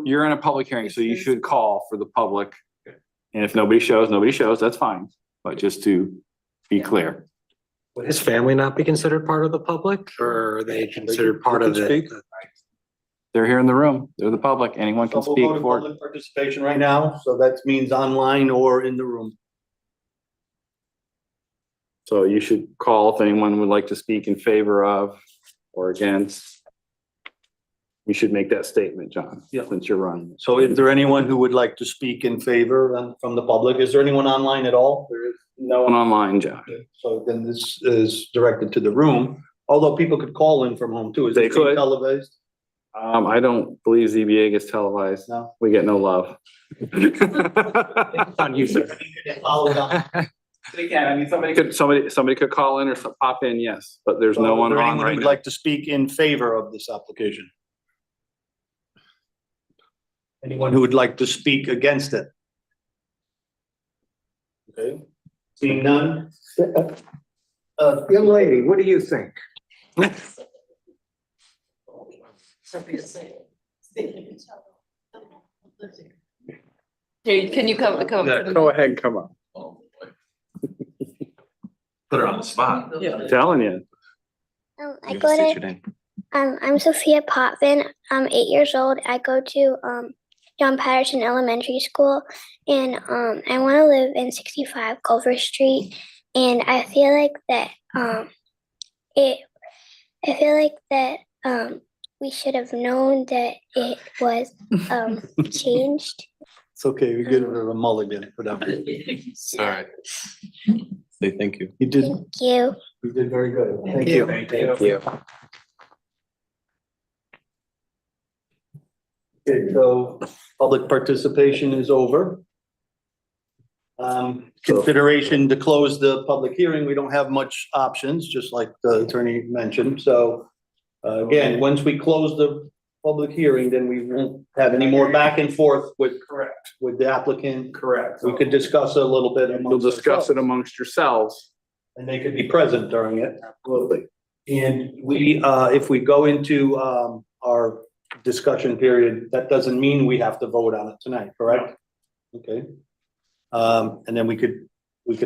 [SPEAKER 2] you're in a public hearing, so you should call for the public. And if nobody shows, that's fine, but just to be clear.
[SPEAKER 5] Would his family not be considered part of the public, or are they considered part of it?
[SPEAKER 2] They're here in the room. They're the public. Anyone can
[SPEAKER 1] So we'll
[SPEAKER 2] speak
[SPEAKER 1] go to
[SPEAKER 2] for it.
[SPEAKER 1] public participation right now, so that means online or in the room.
[SPEAKER 2] So you should call if anyone would like to speak in favor of or against. You should make that statement, John, since you're running.
[SPEAKER 1] So is there anyone who would like to speak in favor from the public? Is there anyone online at all? There is
[SPEAKER 2] No one online, John.
[SPEAKER 1] So then this is directed to the room, although people could call in from home too. Is
[SPEAKER 2] They
[SPEAKER 1] it being
[SPEAKER 2] could.
[SPEAKER 1] televised?
[SPEAKER 2] I don't believe ZBA gets televised.
[SPEAKER 1] No.
[SPEAKER 2] We get no love.
[SPEAKER 5] On you, sir.
[SPEAKER 1] Follow it up.
[SPEAKER 2] They can, I mean, somebody could call in or pop in, yes, but there's no
[SPEAKER 1] So
[SPEAKER 2] one
[SPEAKER 1] is there
[SPEAKER 2] on
[SPEAKER 1] anyone
[SPEAKER 2] right
[SPEAKER 1] who'd
[SPEAKER 2] now.
[SPEAKER 1] like to speak in favor of this application? Anyone who would like to speak against it? Okay, seeing none?
[SPEAKER 9] Young lady, what do you think?
[SPEAKER 6] Hey, can you come up?
[SPEAKER 2] Go ahead, come on.
[SPEAKER 7] Put her on the spot.
[SPEAKER 2] I'm telling you.
[SPEAKER 11] I go to, I'm Sophia Potvin. I'm 8 years old. I go to John Patterson Elementary School, and I want to live in 65 Culver Street. And I feel like that we should have known that it was changed.
[SPEAKER 1] It's okay, we give her a mulligan, whatever.
[SPEAKER 7] Sorry. Say thank you.
[SPEAKER 1] You did,
[SPEAKER 11] Thank you.
[SPEAKER 1] you did very good.
[SPEAKER 5] Thank you. Thank you.
[SPEAKER 1] Okay, so public participation is over. Consideration to close the public hearing, we don't have much options, just like the attorney mentioned, so. Again, once we close the public hearing, then we won't have any more back and forth with. Correct. With the applicant. Correct. We could discuss it a little bit.
[SPEAKER 2] You'll
[SPEAKER 1] amongst
[SPEAKER 2] discuss it
[SPEAKER 1] ourselves,
[SPEAKER 2] amongst yourselves.
[SPEAKER 1] and they could be present during it. Absolutely. And we, if we go into, our discussion period, that doesn't mean we have to vote on it tonight, correct? Okay. And then we could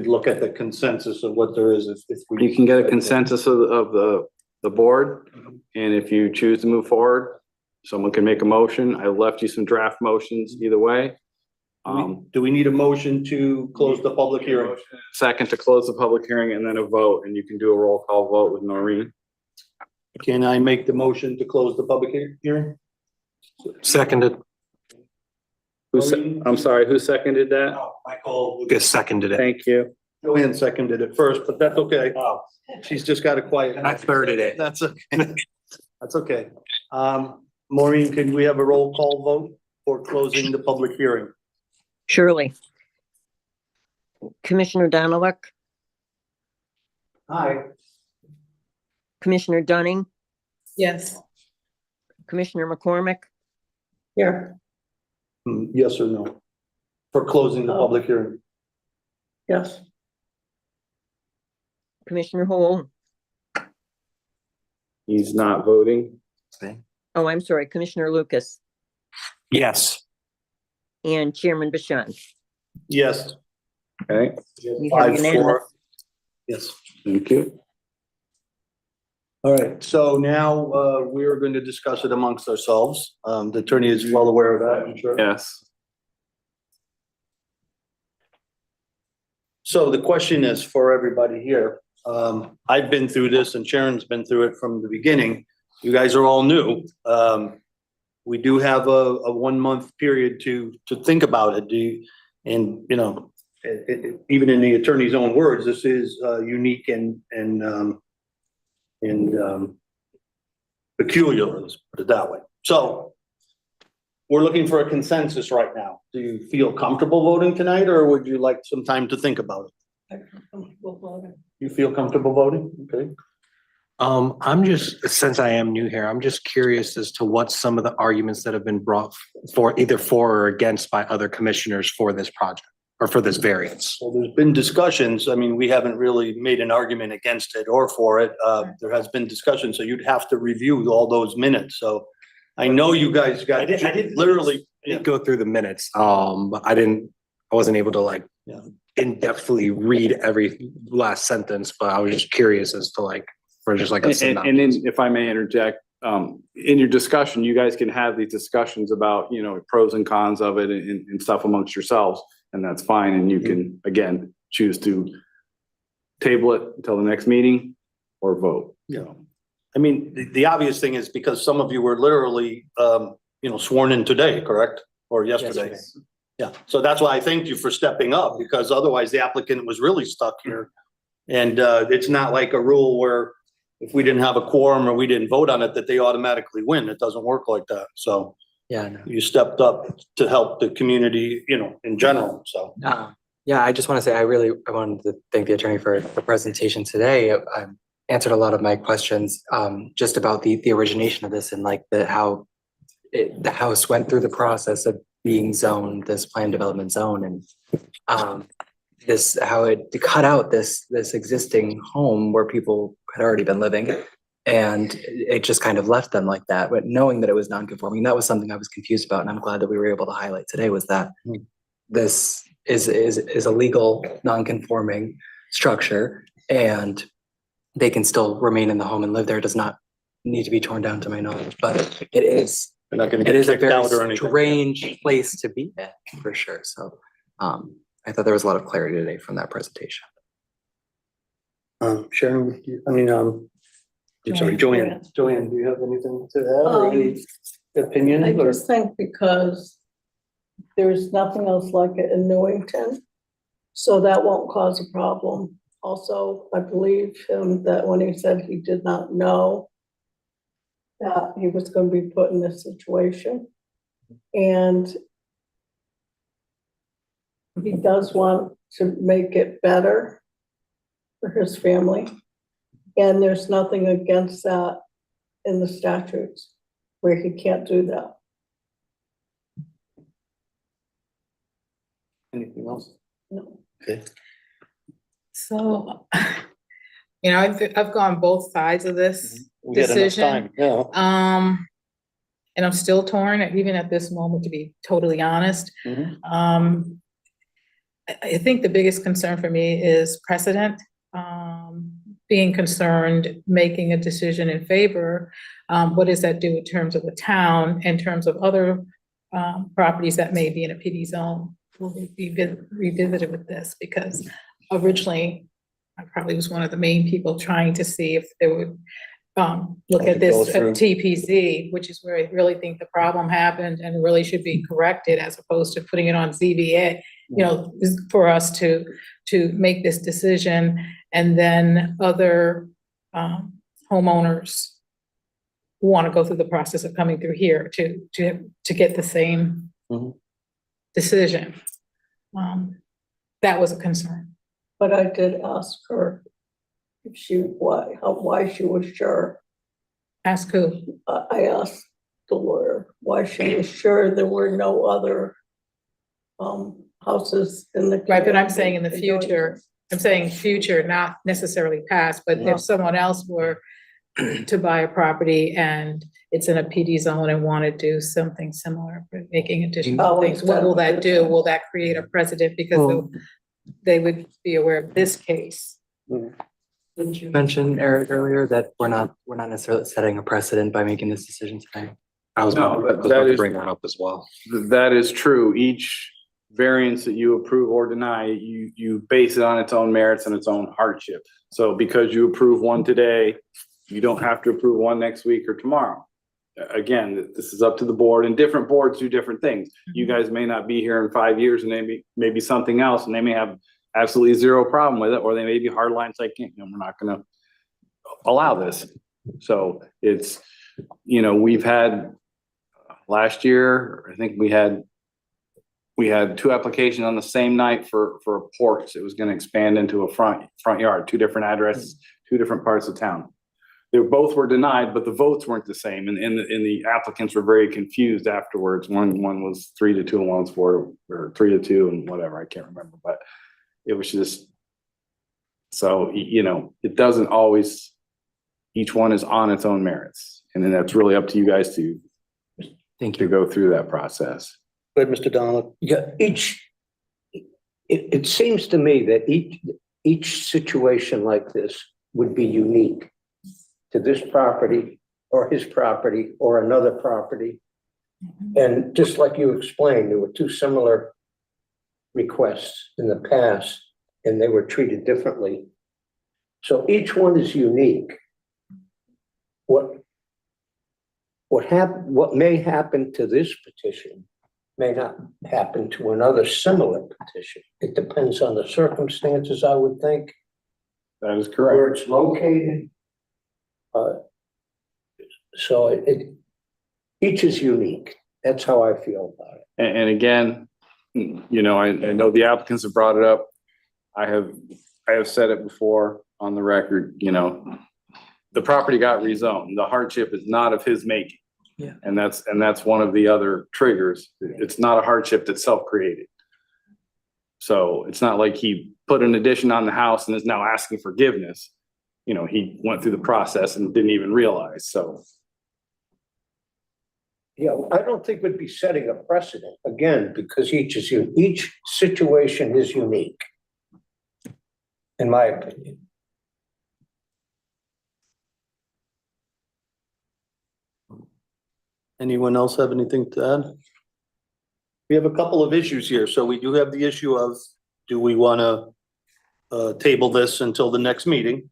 [SPEAKER 1] look at the consensus of what there is if we.
[SPEAKER 2] You can get a consensus of the board, and if you choose to move forward, someone can make a motion. I left you some draft motions either way.
[SPEAKER 1] Do we need a motion to close the public hearing?
[SPEAKER 2] Second to close the public hearing and then a vote, and you can do a roll call vote with Noreen.
[SPEAKER 1] Can I make the motion to close the public hearing?
[SPEAKER 5] Seconded.
[SPEAKER 2] I'm sorry, who seconded that?
[SPEAKER 1] Michael.
[SPEAKER 5] Lucas seconded it.
[SPEAKER 2] Thank you.
[SPEAKER 1] Joanne seconded it first, but that's okay. She's just got a quiet.
[SPEAKER 5] I thirded it.
[SPEAKER 1] That's okay. That's okay. Maureen, can we have a roll call vote for closing the public hearing?
[SPEAKER 3] Surely. Commissioner Donalek,
[SPEAKER 9] Aye.
[SPEAKER 3] Commissioner Dunning,
[SPEAKER 4] Yes.
[SPEAKER 3] Commissioner McCormick,
[SPEAKER 8] Here,
[SPEAKER 1] Yes or no? For closing the public hearing?
[SPEAKER 8] yes.
[SPEAKER 3] Commissioner Hall.
[SPEAKER 2] He's not voting.
[SPEAKER 3] Oh, I'm sorry, Commissioner Lucas
[SPEAKER 5] Yes.
[SPEAKER 3] and Chairman Bashan.
[SPEAKER 1] Yes.
[SPEAKER 2] Okay,
[SPEAKER 3] You have
[SPEAKER 1] 5-4.
[SPEAKER 3] unanimous.
[SPEAKER 1] Yes.
[SPEAKER 2] thank you.
[SPEAKER 1] All right, so now we're going to discuss it amongst ourselves. The attorney is well aware of that, I'm sure.
[SPEAKER 2] Yes.
[SPEAKER 1] So the question is for everybody here. I've been through this and Sharon's been through it from the beginning. You guys are all new. We do have a 1 month period to think about it. And you know, even in the attorney's own words, this is unique and peculiar, let's put it that way. So we're looking for a consensus right now. Do you feel comfortable voting tonight, or would you like some time to think about it? You feel comfortable voting? Okay.
[SPEAKER 5] I'm just, since I am new here, I'm just curious as to what some of the arguments that have been brought for either for or against by other commissioners for this project or for this variance.
[SPEAKER 1] Well, there's been discussions. I mean, we haven't really made an argument against it or for it. There has been discussion, so you'd have to review all those minutes. So I know you guys got,
[SPEAKER 5] I didn't
[SPEAKER 1] literally.
[SPEAKER 5] I didn't go through the minutes. But I wasn't able to like
[SPEAKER 1] Yeah.
[SPEAKER 5] in-depthly read every last sentence, but I was just curious as to like, for just like a
[SPEAKER 2] And
[SPEAKER 5] synopsis.
[SPEAKER 2] then if I may interject, in your discussion, you guys can have these discussions about, you know, pros and cons of it and stuff amongst yourselves, and that's fine. And you can, again, choose to table it until the next meeting or vote.
[SPEAKER 1] Yeah. I mean, the obvious thing is because some of you were literally, sworn in today, correct? Or yesterday? Yeah, so that's why I thanked you for stepping up, because otherwise the applicant was really stuck here. And it's not like a rule where if we didn't have a quorum or we didn't vote on it, that they automatically win. It doesn't work like that. So
[SPEAKER 10] Yeah, no.
[SPEAKER 1] you stepped up to help the community, in general, so.
[SPEAKER 10] Yeah, I just want to say, I wanted to thank the attorney for the presentation today. I answered a lot of my questions, just about the origination of this and like how the house went through the process of being zoned, this planned development zone, and how it cut out this existing home where people had already been living. And it just kind of left them like that, but knowing that it was non-conforming, that was something I was confused about. And I'm glad that we were able to highlight today was that this is a legal non-conforming structure and they can still remain in the home and live there. It does not need to be torn down, to my knowledge, but it is.
[SPEAKER 1] They're not gonna
[SPEAKER 10] It
[SPEAKER 1] get
[SPEAKER 10] is a
[SPEAKER 1] kicked out or
[SPEAKER 10] very
[SPEAKER 1] anything.
[SPEAKER 10] strange place to be in, for sure. So I thought there was a lot of clarity today from that presentation.
[SPEAKER 1] Sharon, I'm sorry, Joanne, do you have anything to add or any opinion?
[SPEAKER 8] I
[SPEAKER 1] or-
[SPEAKER 8] just think because there's nothing else like it in Newington, so that won't cause a problem. Also, I believe him that when he said he did not know that he was going to be put in this situation. And he does want to make it better for his family. And there's nothing against that in the statutes where he can't do that.
[SPEAKER 1] Anything else?
[SPEAKER 8] No.
[SPEAKER 1] Okay.
[SPEAKER 4] So, I've gone both sides of this
[SPEAKER 1] We had enough
[SPEAKER 4] decision.
[SPEAKER 1] time, yeah.
[SPEAKER 4] And I'm still torn, even at this moment, to be totally honest.
[SPEAKER 1] Mhm.
[SPEAKER 4] I think the biggest concern for me is precedent. Being concerned, making a decision in favor. What does that do in terms of the town, in terms of other properties that may be in a PD zone? Will be revisited with this, because originally I probably was one of the main people trying to see if they would look at this
[SPEAKER 1] Go through.
[SPEAKER 4] TPZ, which is where I really think the problem happened and really should be corrected, as opposed to putting it on ZBA, for us to make this decision, and then other homeowners want to go through the process of coming through here to get the same
[SPEAKER 1] Mhm.
[SPEAKER 4] decision. That was a concern.
[SPEAKER 8] But I did ask her if why she was sure.
[SPEAKER 4] Ask who?
[SPEAKER 8] I asked the lawyer why she was sure there were no other houses in the.
[SPEAKER 4] Right, but I'm saying in the
[SPEAKER 8] community.
[SPEAKER 4] future, I'm saying future, not necessarily past, but
[SPEAKER 8] Yeah.
[SPEAKER 4] if someone else were to buy a property and it's in a PD zone and want to do something similar, but making additional
[SPEAKER 8] Oh,
[SPEAKER 4] things, what will that do? Will that create a precedent because
[SPEAKER 10] Well-
[SPEAKER 4] they would be aware of this case?
[SPEAKER 1] Mhm.
[SPEAKER 4] Didn't you?
[SPEAKER 10] Mentioned, Eric, earlier that we're not necessarily setting a precedent by making this decision today.
[SPEAKER 5] I was
[SPEAKER 2] No,
[SPEAKER 5] about
[SPEAKER 2] that
[SPEAKER 5] to
[SPEAKER 2] is-
[SPEAKER 5] bring that up as well.
[SPEAKER 2] That is true. Each variance that you approve or deny, you base it on its own merits and its own hardship. So because you approve one today, you don't have to approve one next week or tomorrow. Again, this is up to the board, and different boards do different things. You guys may not be here in 5 years and maybe something else, and they may have absolutely zero problem with it, or they may be hard lines like, we're not gonna allow this. So it's, we've had last year, I think we had 2 applications on the same night for a porch. It was gonna expand into a front yard, 2 different addresses, 2 different parts of town. They both were denied, but the votes weren't the same, and the applicants were very confused afterwards. One was 3-2 and one was 4 or 3-2 and whatever, I can't remember, but it was just, so, it doesn't always, each one is on its own merits, and then that's really up to you guys to
[SPEAKER 10] Thank
[SPEAKER 2] to
[SPEAKER 10] you.
[SPEAKER 2] go through that process.
[SPEAKER 1] Go ahead, Mr. Donald.
[SPEAKER 9] Yeah, it seems to me that each situation like this would be unique to this property or his property or another property. And just like you explained, there were 2 similar requests in the past and they were treated differently. So each one is unique. What may happen to this petition may not happen to another similar petition. It depends on the circumstances, I would think,
[SPEAKER 2] That is
[SPEAKER 9] where
[SPEAKER 2] correct.
[SPEAKER 9] it's located. So each is unique. That's how I feel about it.
[SPEAKER 2] And again, I know the applicants have brought it up. I have said it before on the record, the property got rezoned. The hardship is not of his making.
[SPEAKER 10] Yeah.
[SPEAKER 2] And that's one of the other triggers. It's not a hardship that's self-created. So it's not like he put an addition on the house and is now asking forgiveness. He went through the process and didn't even realize, so.
[SPEAKER 9] Yeah, I don't think we'd be setting a precedent, again, because each situation is unique, in my opinion.
[SPEAKER 1] Anyone else have anything to add? We have a couple of issues here. So we do have the issue of, do we want to table this until the next meeting?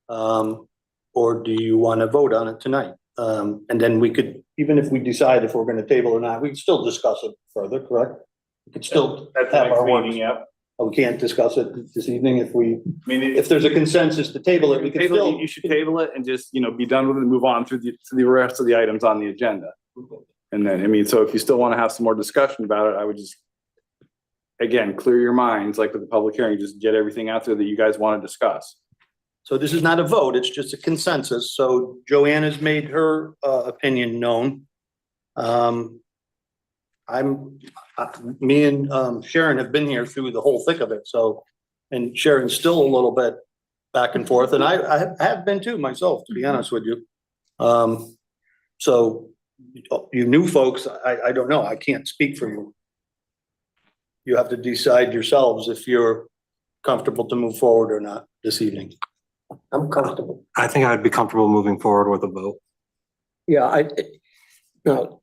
[SPEAKER 1] Or do you want to vote on it tonight? And then we could, even if we decide if we're going to table or not, we can still discuss it further, correct? We could still
[SPEAKER 2] At the
[SPEAKER 1] have
[SPEAKER 2] next
[SPEAKER 1] our work.
[SPEAKER 2] meeting, yep.
[SPEAKER 1] We can't discuss it this evening if we,
[SPEAKER 2] I mean,
[SPEAKER 1] if there's a consensus to table it, we could still.
[SPEAKER 2] you should table it and just, be done with it and move on to the rest of the items on the agenda. And then, so if you still want to have some more discussion about it, I would just, again, clear your minds, like with the public hearing, just get everything out there that you guys want to discuss.
[SPEAKER 1] So this is not a vote, it's just a consensus. So Joanne has made her opinion known. Me and Sharon have been here through the whole thick of it, so, and Sharon's still a little bit back and forth, and I have been too myself, to be honest with you. So you new folks, I don't know, I can't speak for you. You have to decide yourselves if you're comfortable to move forward or not this evening.
[SPEAKER 9] I'm comfortable.
[SPEAKER 5] I think I'd be comfortable moving forward with a vote.
[SPEAKER 9] Yeah, no.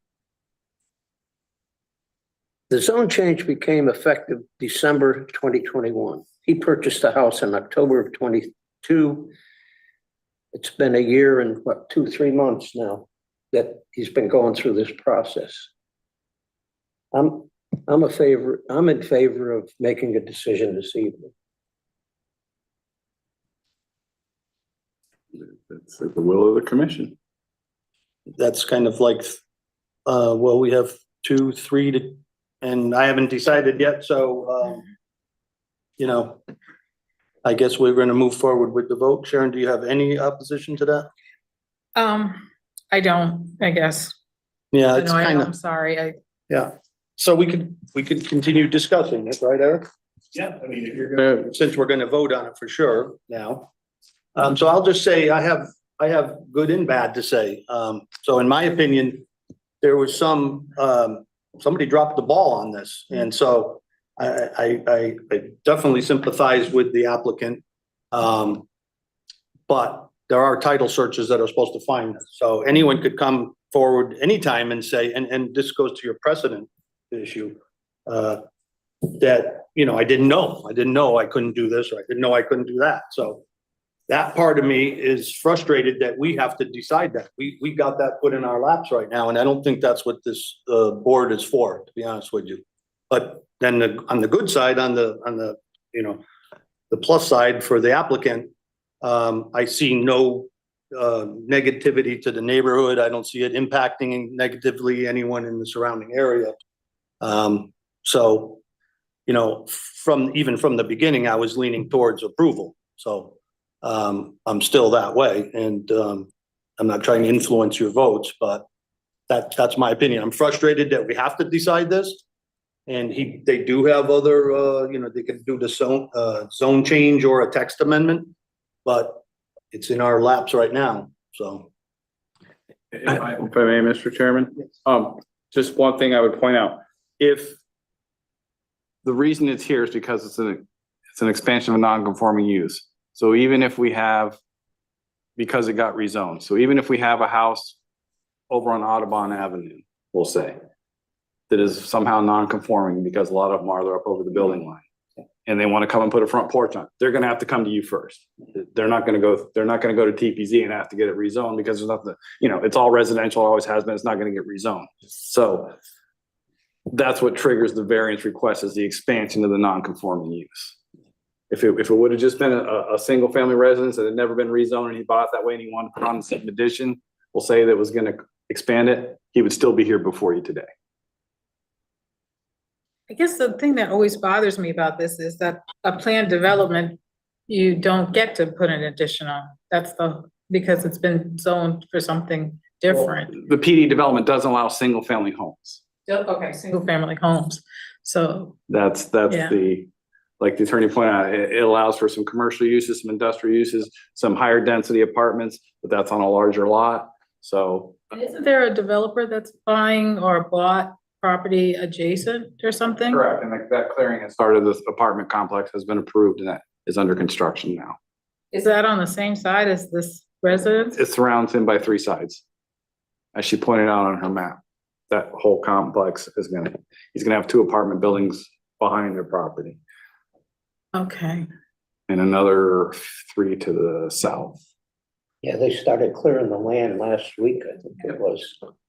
[SPEAKER 9] The zone change became effective December 2021. He purchased the house in October of 22. It's been a year and 2-3 months now that he's been going through this process. I'm in favor of making a decision this evening.
[SPEAKER 2] It's the will of the commission.
[SPEAKER 1] that's kind of like, well, we have 2, 3 to, and I haven't decided yet, so, you know, I guess we're gonna move forward with the vote. Sharon, do you have any opposition to that?
[SPEAKER 4] I don't, I guess.
[SPEAKER 1] Yeah, it's
[SPEAKER 4] No,
[SPEAKER 1] kind
[SPEAKER 4] I'm
[SPEAKER 1] of,
[SPEAKER 4] sorry,
[SPEAKER 1] yeah. So we could continue discussing it, right, Eric?
[SPEAKER 2] Yeah, I mean, if you're gonna,
[SPEAKER 1] Since we're gonna vote on it for sure now. So I'll just say I have good and bad to say. So in my opinion, there was somebody dropped the ball on this. And so I definitely sympathize with the applicant. But there are title searches that are supposed to find this. So anyone could come forward anytime and say, and this goes to your precedent issue, that, you know, I didn't know I couldn't do this, or I didn't know I couldn't do that. So that part of me is frustrated that we have to decide that. We got that put in our laps right now, and I don't think that's what this board is for, to be honest with you. But then on the good side, on the you know, the plus side for the applicant, I see no negativity to the neighborhood. I don't see it impacting negatively anyone in the surrounding area. So, you know, even from the beginning, I was leaning towards approval. So I'm still that way, and I'm not trying to influence your votes, but that's my opinion. I'm frustrated that we have to decide this, and they do have other, you know, they could do the zone change or a text amendment, but it's in our laps right now. So,
[SPEAKER 2] if I may, Mr. Chairman, just one thing I would point out: if the reason it's here is because it's an expansion of a non-conforming use. So even if we have, because it got rezoned, so even if we have a house over on Audubon Avenue, we'll say, that is somehow non-conforming because a lot of them are up over the building line, and they want to come and put a front porch on, they're going to have to come to you first. They're not going to go to TPZ and have to get it rezoned because there's nothing, you know, it's all residential, always has been, it's not going to get rezoned. So that's what triggers the variance request, is the expansion of the non-conforming use. If it would have just been a single family residence that had never been rezoned and he bought it that way and he wanted to put on the same addition, we'll say that was going to expand it, he would still be here before you today.
[SPEAKER 4] I guess the thing that always bothers me about this is that a planned development, you don't get to put an addition on. Because it's been zoned for something different.
[SPEAKER 2] The PD development doesn't allow single family homes.
[SPEAKER 4] Okay, single family homes. So,
[SPEAKER 2] That's
[SPEAKER 4] Yeah.
[SPEAKER 2] Like the attorney pointed out, it allows for some commercial uses, some industrial uses, some higher density apartments, but that's on a larger lot. So
[SPEAKER 4] isn't there a developer that's buying or bought property adjacent or something?
[SPEAKER 2] correct, and that clearing as part of this apartment complex has been approved and that is under construction now.
[SPEAKER 4] Is that on the same side as this residence?
[SPEAKER 2] It surrounds him by 3 sides. As she pointed out on her map, that whole complex he's gonna have 2 apartment buildings behind their property
[SPEAKER 4] Okay.
[SPEAKER 2] and another 3 to the south.
[SPEAKER 9] Yeah, they started clearing the land last week, I think it was.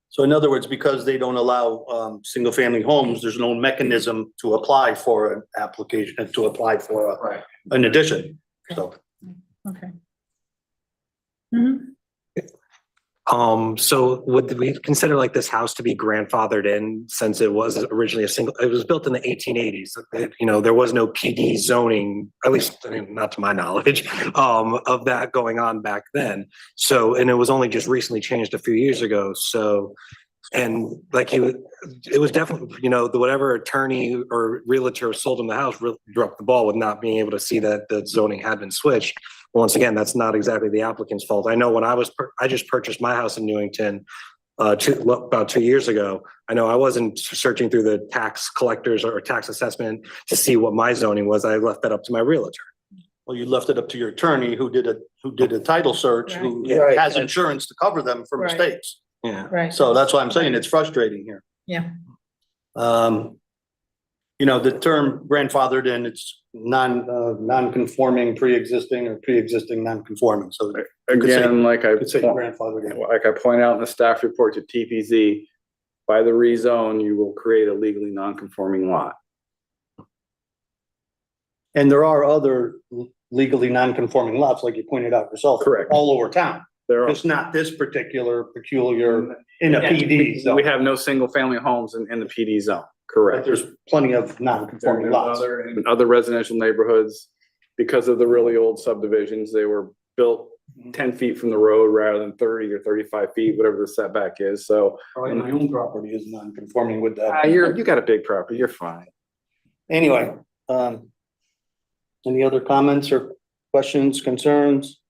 [SPEAKER 1] so in other words, because they don't allow single family homes, there's no mechanism to apply for an application, to apply for an addition. So.
[SPEAKER 4] Okay. Mhm.
[SPEAKER 5] So would we consider like this house to be grandfathered in, since it was originally it was built in the 1880s? You know, there was no PD zoning, at least, I mean, not to my knowledge, of that going on back then. So, and it was only just recently changed a few years ago. So, and like it was definitely, you know, whatever attorney or realtor sold him the house really dropped the ball with not being able to see that the zoning had been switched. Once again, that's not exactly the applicant's fault. I know when I just purchased my house in Newington about 2 years ago. I know I wasn't searching through the tax collectors or tax assessment to see what my zoning was. I left that up to my realtor.
[SPEAKER 1] Well, you left it up to your attorney who did a title search, who
[SPEAKER 9] Right.
[SPEAKER 1] has insurance to cover them for
[SPEAKER 4] Right.
[SPEAKER 1] mistakes.
[SPEAKER 5] Yeah.
[SPEAKER 4] Right.
[SPEAKER 1] So that's why I'm saying it's frustrating here.
[SPEAKER 4] Yeah.
[SPEAKER 1] You know, the term grandfathered in, it's non-conforming pre-existing or pre-existing non-conforming. So could say-
[SPEAKER 2] Again, like
[SPEAKER 1] it's a grandfathered in.
[SPEAKER 2] I point out in the staff report to TPZ, by the rezone, you will create a legally non-conforming lot.
[SPEAKER 1] And there are other legally non-conforming lots, like you pointed out yourself.
[SPEAKER 2] Correct.
[SPEAKER 1] All over town.
[SPEAKER 2] There are.
[SPEAKER 1] It's not this particular peculiar in a PD zone.
[SPEAKER 2] We have no single family homes in the PD zone,
[SPEAKER 1] But
[SPEAKER 2] correct?
[SPEAKER 1] there's plenty of non-conforming lots.
[SPEAKER 2] In other residential neighborhoods, because of the really old subdivisions, they were built 10 feet from the road rather than 30 or 35 feet, whatever the setback is, so.
[SPEAKER 1] My own property is non-conforming with that.
[SPEAKER 2] You got a big property, you're fine.
[SPEAKER 1] Anyway, any other comments or questions, concerns?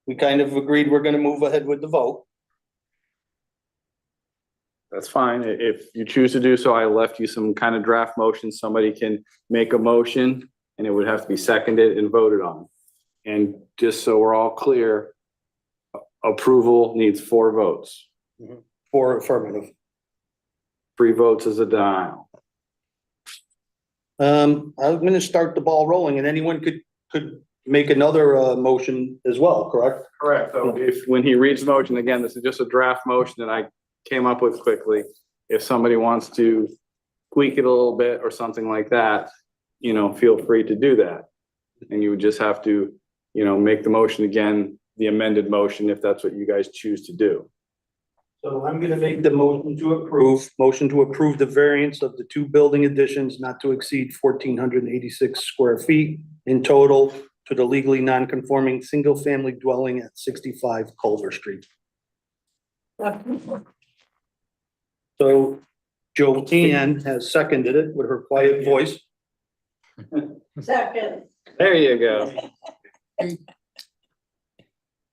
[SPEAKER 1] We kind of agreed we're gonna move ahead with the vote.
[SPEAKER 2] That's fine. If you choose to do so, I left you some kind of draft motion. Somebody can make a motion and it would have to be seconded and voted on. And just so we're all clear, approval needs 4 votes.
[SPEAKER 1] For affirmative.
[SPEAKER 2] 3 votes is a denial.
[SPEAKER 1] I'm gonna start the ball rolling and anyone could make another, motion as well, correct?
[SPEAKER 2] Correct. So when he reads the motion, again, this is just a draft motion that I came up with quickly. If somebody wants to tweak it a little bit or something like that, you know, feel free to do that. And you would just have to, you know, make the motion again, the amended motion, if that's what you guys choose to do.
[SPEAKER 1] So I'm gonna make the motion to approve the variance of the 2 building additions not to exceed 1,486 square feet in total to the legally non-conforming single-family dwelling at 65 Culver Street. So Joanne has seconded it with her quiet voice.
[SPEAKER 8] Second.
[SPEAKER 2] There you go.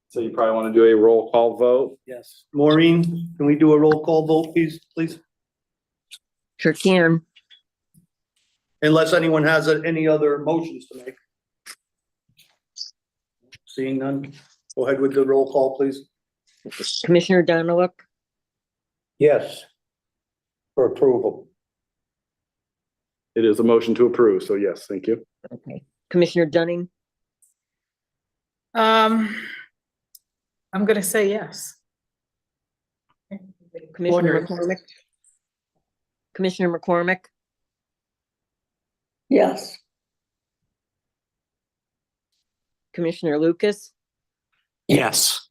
[SPEAKER 2] So you probably want to do a roll call vote.
[SPEAKER 1] Yes. Maureen, can we do a roll call vote, please?
[SPEAKER 3] Sure can.
[SPEAKER 1] Unless anyone has any other motions to make. Seeing none, go ahead with the roll call, please.
[SPEAKER 3] Commissioner Donaluk,
[SPEAKER 9] Yes. For approval.
[SPEAKER 2] It is a motion to approve, so yes, thank you.
[SPEAKER 3] okay. Commissioner Dunning,
[SPEAKER 4] I'm gonna say yes.
[SPEAKER 3] Commissioner
[SPEAKER 4] Order.
[SPEAKER 3] McCormick. Commissioner McCormick,
[SPEAKER 8] Yes.
[SPEAKER 3] Commissioner Lucas,
[SPEAKER 5] Yes.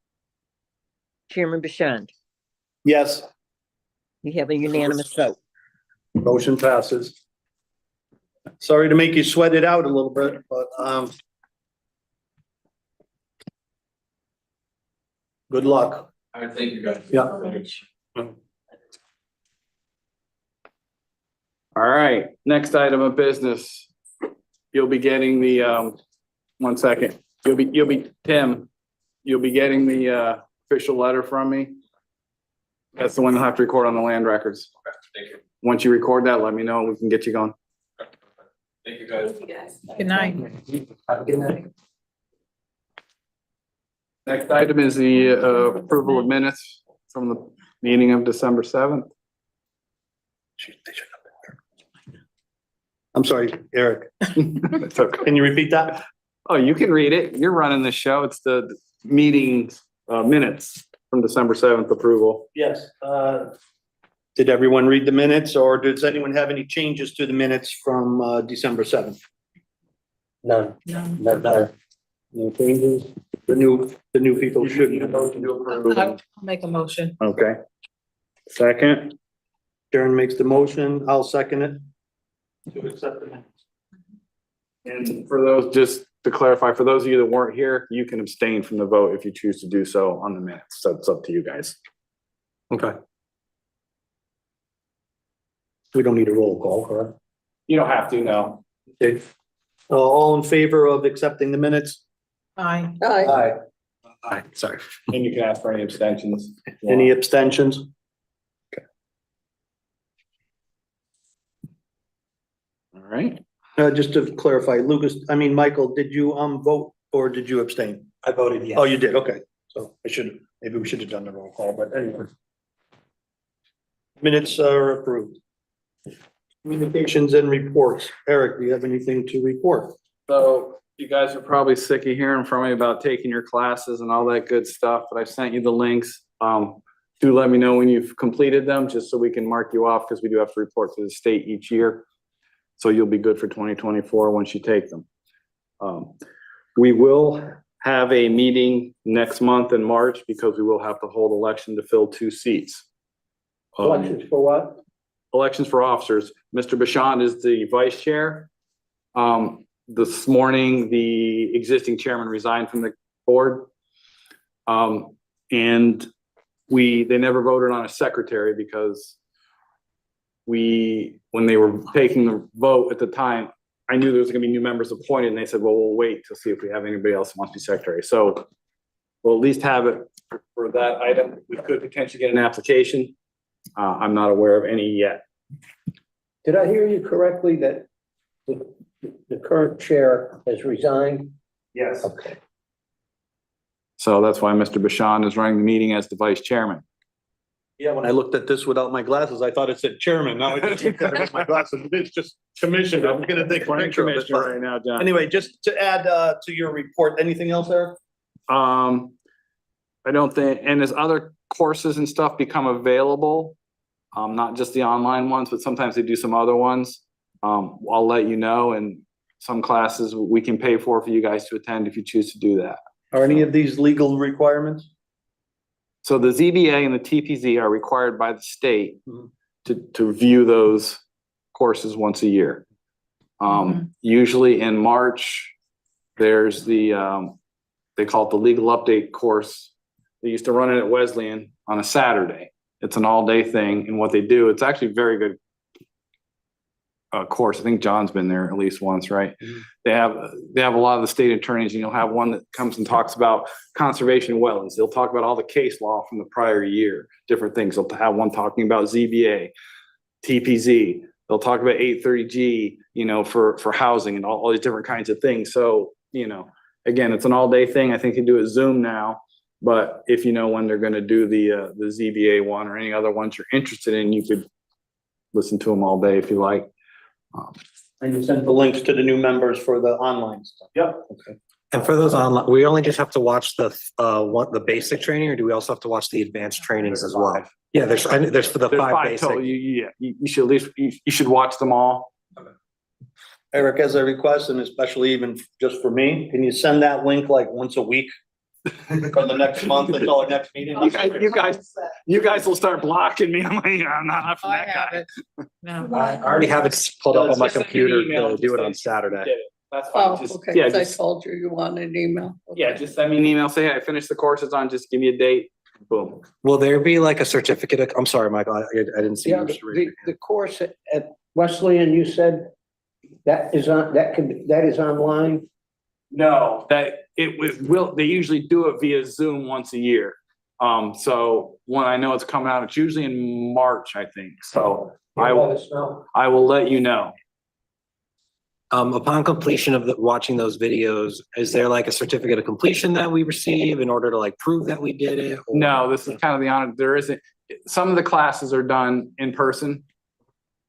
[SPEAKER 3] Chairman Bashand.
[SPEAKER 1] Yes,
[SPEAKER 3] You have a unanimous vote.
[SPEAKER 1] motion passes. Sorry to make you sweat it out a little bit, but, good luck.
[SPEAKER 7] All right, thank you guys.
[SPEAKER 1] Yeah.
[SPEAKER 2] All right, next item of business. You'll be getting the, 1 second. Tim, you'll be getting the, official letter from me. That's the one you'll have to record on the land records.
[SPEAKER 7] Thank you.
[SPEAKER 2] Once you record that, let me know and we can get you going.
[SPEAKER 7] Thank you, guys.
[SPEAKER 4] Good night.
[SPEAKER 1] Have a good night.
[SPEAKER 2] Next item is the, approval of minutes from the meeting of December 7th.
[SPEAKER 1] I'm sorry, Eric,
[SPEAKER 2] It's okay.
[SPEAKER 1] can you repeat that?
[SPEAKER 2] Oh, you can read it. You're running the show. It's the meeting, minutes from December 7th approval.
[SPEAKER 1] Yes, did everyone read the minutes or does anyone have any changes to the minutes from, December 7th?
[SPEAKER 9] None.
[SPEAKER 1] No changes? The new people should.
[SPEAKER 4] I'll make a motion.
[SPEAKER 2] Okay. Second,
[SPEAKER 1] Sharon makes the motion, I'll second it. To accept the minutes.
[SPEAKER 2] and for those, just to clarify, for those of you that weren't here, you can abstain from the vote if you choose to do so on the minutes. So it's up to you guys.
[SPEAKER 5] Okay.
[SPEAKER 1] We don't need a roll call, correct?
[SPEAKER 2] You don't have to, no.
[SPEAKER 1] Okay. All in favor of accepting the minutes?
[SPEAKER 4] Aye.
[SPEAKER 8] Aye.
[SPEAKER 5] Aye, sorry.
[SPEAKER 2] And you can ask for any abstentions.
[SPEAKER 1] Any abstentions?
[SPEAKER 2] All right.
[SPEAKER 1] Just to clarify, Michael, did you, vote or did you abstain?
[SPEAKER 5] I voted yes.
[SPEAKER 1] Oh, you did, okay. So maybe we should have done the roll call, but anyway. Minutes are approved. Communications and reports. Eric, do you have anything to report?
[SPEAKER 2] So you guys are probably sick of hearing from me about taking your classes and all that good stuff, but I sent you the links. Do let me know when you've completed them, just so we can mark you off, because we do have to report to the state each year. So you'll be good for 2024 once you take them. We will have a meeting next month in March because we will have to hold election to fill 2 seats.
[SPEAKER 9] Elections for what?
[SPEAKER 2] Elections for officers. Mr. Bashan is the vice chair. This morning, the existing chairman resigned from the board. And they never voted on a secretary because when they were taking the vote at the time, I knew there was gonna be new members appointed, and they said, well, we'll wait to see if we have anybody else who wants to be secretary. So we'll at least have it for that item. We could potentially get an application. I'm not aware of any yet.
[SPEAKER 9] Did I hear you correctly that the current chair has resigned?
[SPEAKER 2] Yes.
[SPEAKER 9] Okay.
[SPEAKER 2] So that's why Mr. Bashan is running the meeting as the vice chairman.
[SPEAKER 1] Yeah, when I looked at this without my glasses, I thought it said chairman. Now I just looked at it with my glasses. It's just commissioner. I'm gonna take a picture of it.
[SPEAKER 2] Commissioner right now, John.
[SPEAKER 1] Anyway, just to add to your report, anything else, Eric?
[SPEAKER 2] I don't think, and as other courses and stuff become available, not just the online ones, but sometimes they do some other ones. I'll let you know, and some classes we can pay for you guys to attend if you choose to do that.
[SPEAKER 1] Are any of these legal requirements?
[SPEAKER 2] So the ZBA and the TPZ are required by the state
[SPEAKER 1] Mhm.
[SPEAKER 2] to view those courses once a year. Usually in March, there's the, they call it the legal update course. They used to run it at Wesleyan on a Saturday. It's an all-day thing, and what they do, it's actually very good course. I think John's been there at least once, right?
[SPEAKER 1] Mhm.
[SPEAKER 2] They have a lot of the state attorneys, and you'll have one that comes and talks about conservation of wetlands. They'll talk about all the case law from the prior year, different things. They'll have one talking about ZBA, TPZ. They'll talk about 830G, for housing and all these different kinds of things. So, again, it's an all-day thing. I think they do it Zoom now, but if you know when they're gonna do the ZBA one or any other ones you're interested in, you could listen to them all day if you like.
[SPEAKER 1] And you sent the links to the new members for the online stuff?
[SPEAKER 2] Yep.
[SPEAKER 1] Okay.
[SPEAKER 5] And for those online, we only just have to watch the basic training, or do we also have to watch the advanced trainings as well? Yeah, there's for the
[SPEAKER 2] There's
[SPEAKER 5] 5
[SPEAKER 2] 5
[SPEAKER 5] basic.
[SPEAKER 2] total. You should at least, you should watch them all.
[SPEAKER 1] Eric, as a request, and especially even just for me, can you send that link like once a week for the next month until our next meeting?
[SPEAKER 2] You guys will start blocking me. I'm not up for
[SPEAKER 4] I
[SPEAKER 2] that
[SPEAKER 4] have
[SPEAKER 2] guy.
[SPEAKER 4] it. No.
[SPEAKER 5] I already have it pulled up on my
[SPEAKER 2] Just send me an
[SPEAKER 5] computer
[SPEAKER 2] email.
[SPEAKER 5] to do it on Saturday.
[SPEAKER 2] That's fine.
[SPEAKER 8] Oh,
[SPEAKER 2] Just-
[SPEAKER 8] okay,
[SPEAKER 2] Yeah,
[SPEAKER 8] 'cause I
[SPEAKER 2] just,
[SPEAKER 8] told you wanted an email.
[SPEAKER 2] yeah, just send me an email, say, hey, I finished the course it's on, just give me a date, boom.
[SPEAKER 5] Will there be like a certificate? I'm sorry, Michael, I didn't see
[SPEAKER 9] Yeah,
[SPEAKER 5] you.
[SPEAKER 9] the course at Wesleyan, you said that is online?
[SPEAKER 2] No, they usually do it via Zoom once a year. So when I know it's coming out, it's usually in March, I think, so
[SPEAKER 9] Let us know.
[SPEAKER 2] I will let you know.
[SPEAKER 5] Upon completion of watching those videos, is there like a certificate of completion that we receive in order to like prove that we did it? or-
[SPEAKER 2] No, this is kind of the honor, there isn't, some of the classes are done in person.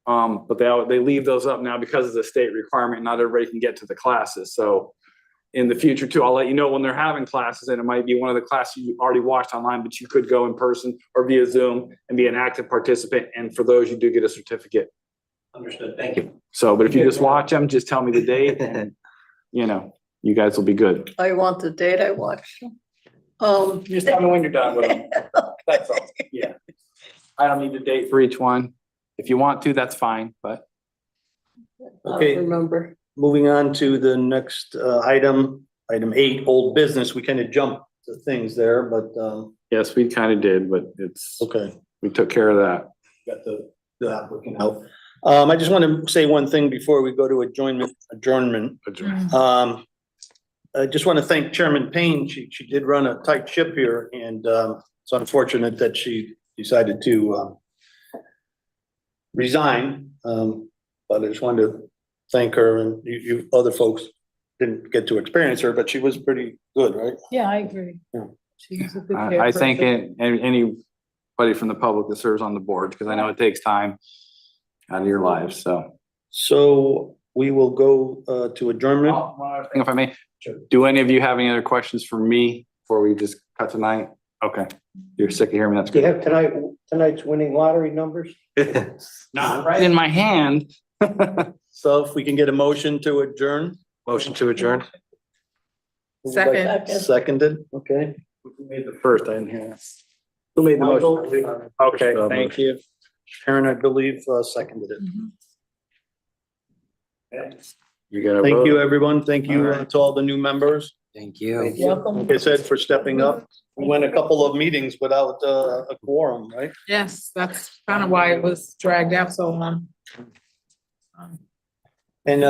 [SPEAKER 2] But they leave those up now because of the state requirement, not everybody can get to the classes, so. In the future too, I'll let you know when they're having classes, and it might be one of the classes you already watched online, but you could go in person or via Zoom and be an active participant, and for those, you do get a certificate.
[SPEAKER 5] Understood, thank you.
[SPEAKER 2] So, but if you just watch them, just tell me the date and, you guys will be good.
[SPEAKER 8] I want the date I watched.
[SPEAKER 2] Just tell me when you're done with them. That's all, yeah. I don't need the date for each one. If you want to, that's fine, but.
[SPEAKER 1] Okay.
[SPEAKER 8] I remember.
[SPEAKER 1] Moving on to the next item 8, old business. We kind of jumped to things there, but
[SPEAKER 2] Yes, we kind of did, but
[SPEAKER 1] okay.
[SPEAKER 2] we took care of that.
[SPEAKER 1] Got the applicant out. I just want to say one thing before we go to adjournment. I just want to thank Chairman Payne. She did run a tight ship here, and it's unfortunate that she decided to resign. But I just wanted to thank her, and you other folks didn't get to experience her, but she was pretty good, right?
[SPEAKER 4] Yeah, I agree.
[SPEAKER 1] Yeah.
[SPEAKER 4] She's a good
[SPEAKER 2] I thank
[SPEAKER 4] chairperson.
[SPEAKER 2] anybody from the public that serves on the board, because I know it takes time out of your lives, so.
[SPEAKER 1] So we will go to adjournment.
[SPEAKER 2] One other thing, if I may, do any of you have any other questions for me before we just cut tonight? Okay, you're sick of hearing me, that's
[SPEAKER 9] Do you
[SPEAKER 2] good.
[SPEAKER 9] have tonight's winning lottery numbers?
[SPEAKER 2] Not right in my hand.
[SPEAKER 1] So if we can get a motion to adjourn.
[SPEAKER 5] Motion to adjourn?
[SPEAKER 4] Second.
[SPEAKER 1] Seconded, okay.
[SPEAKER 2] Who made the first? I didn't hear. Who made the motion? Okay, thank you.
[SPEAKER 1] Karen, I believe, seconded it.
[SPEAKER 2] You got a
[SPEAKER 1] Thank you,
[SPEAKER 2] vote?
[SPEAKER 1] everyone. Thank you to all the new members.
[SPEAKER 10] Thank you.
[SPEAKER 8] Welcome.
[SPEAKER 1] Like I said, for stepping up. We went a couple of meetings without a quorum, right?
[SPEAKER 4] Yes, that's kind of why it was dragged out so long.
[SPEAKER 1] And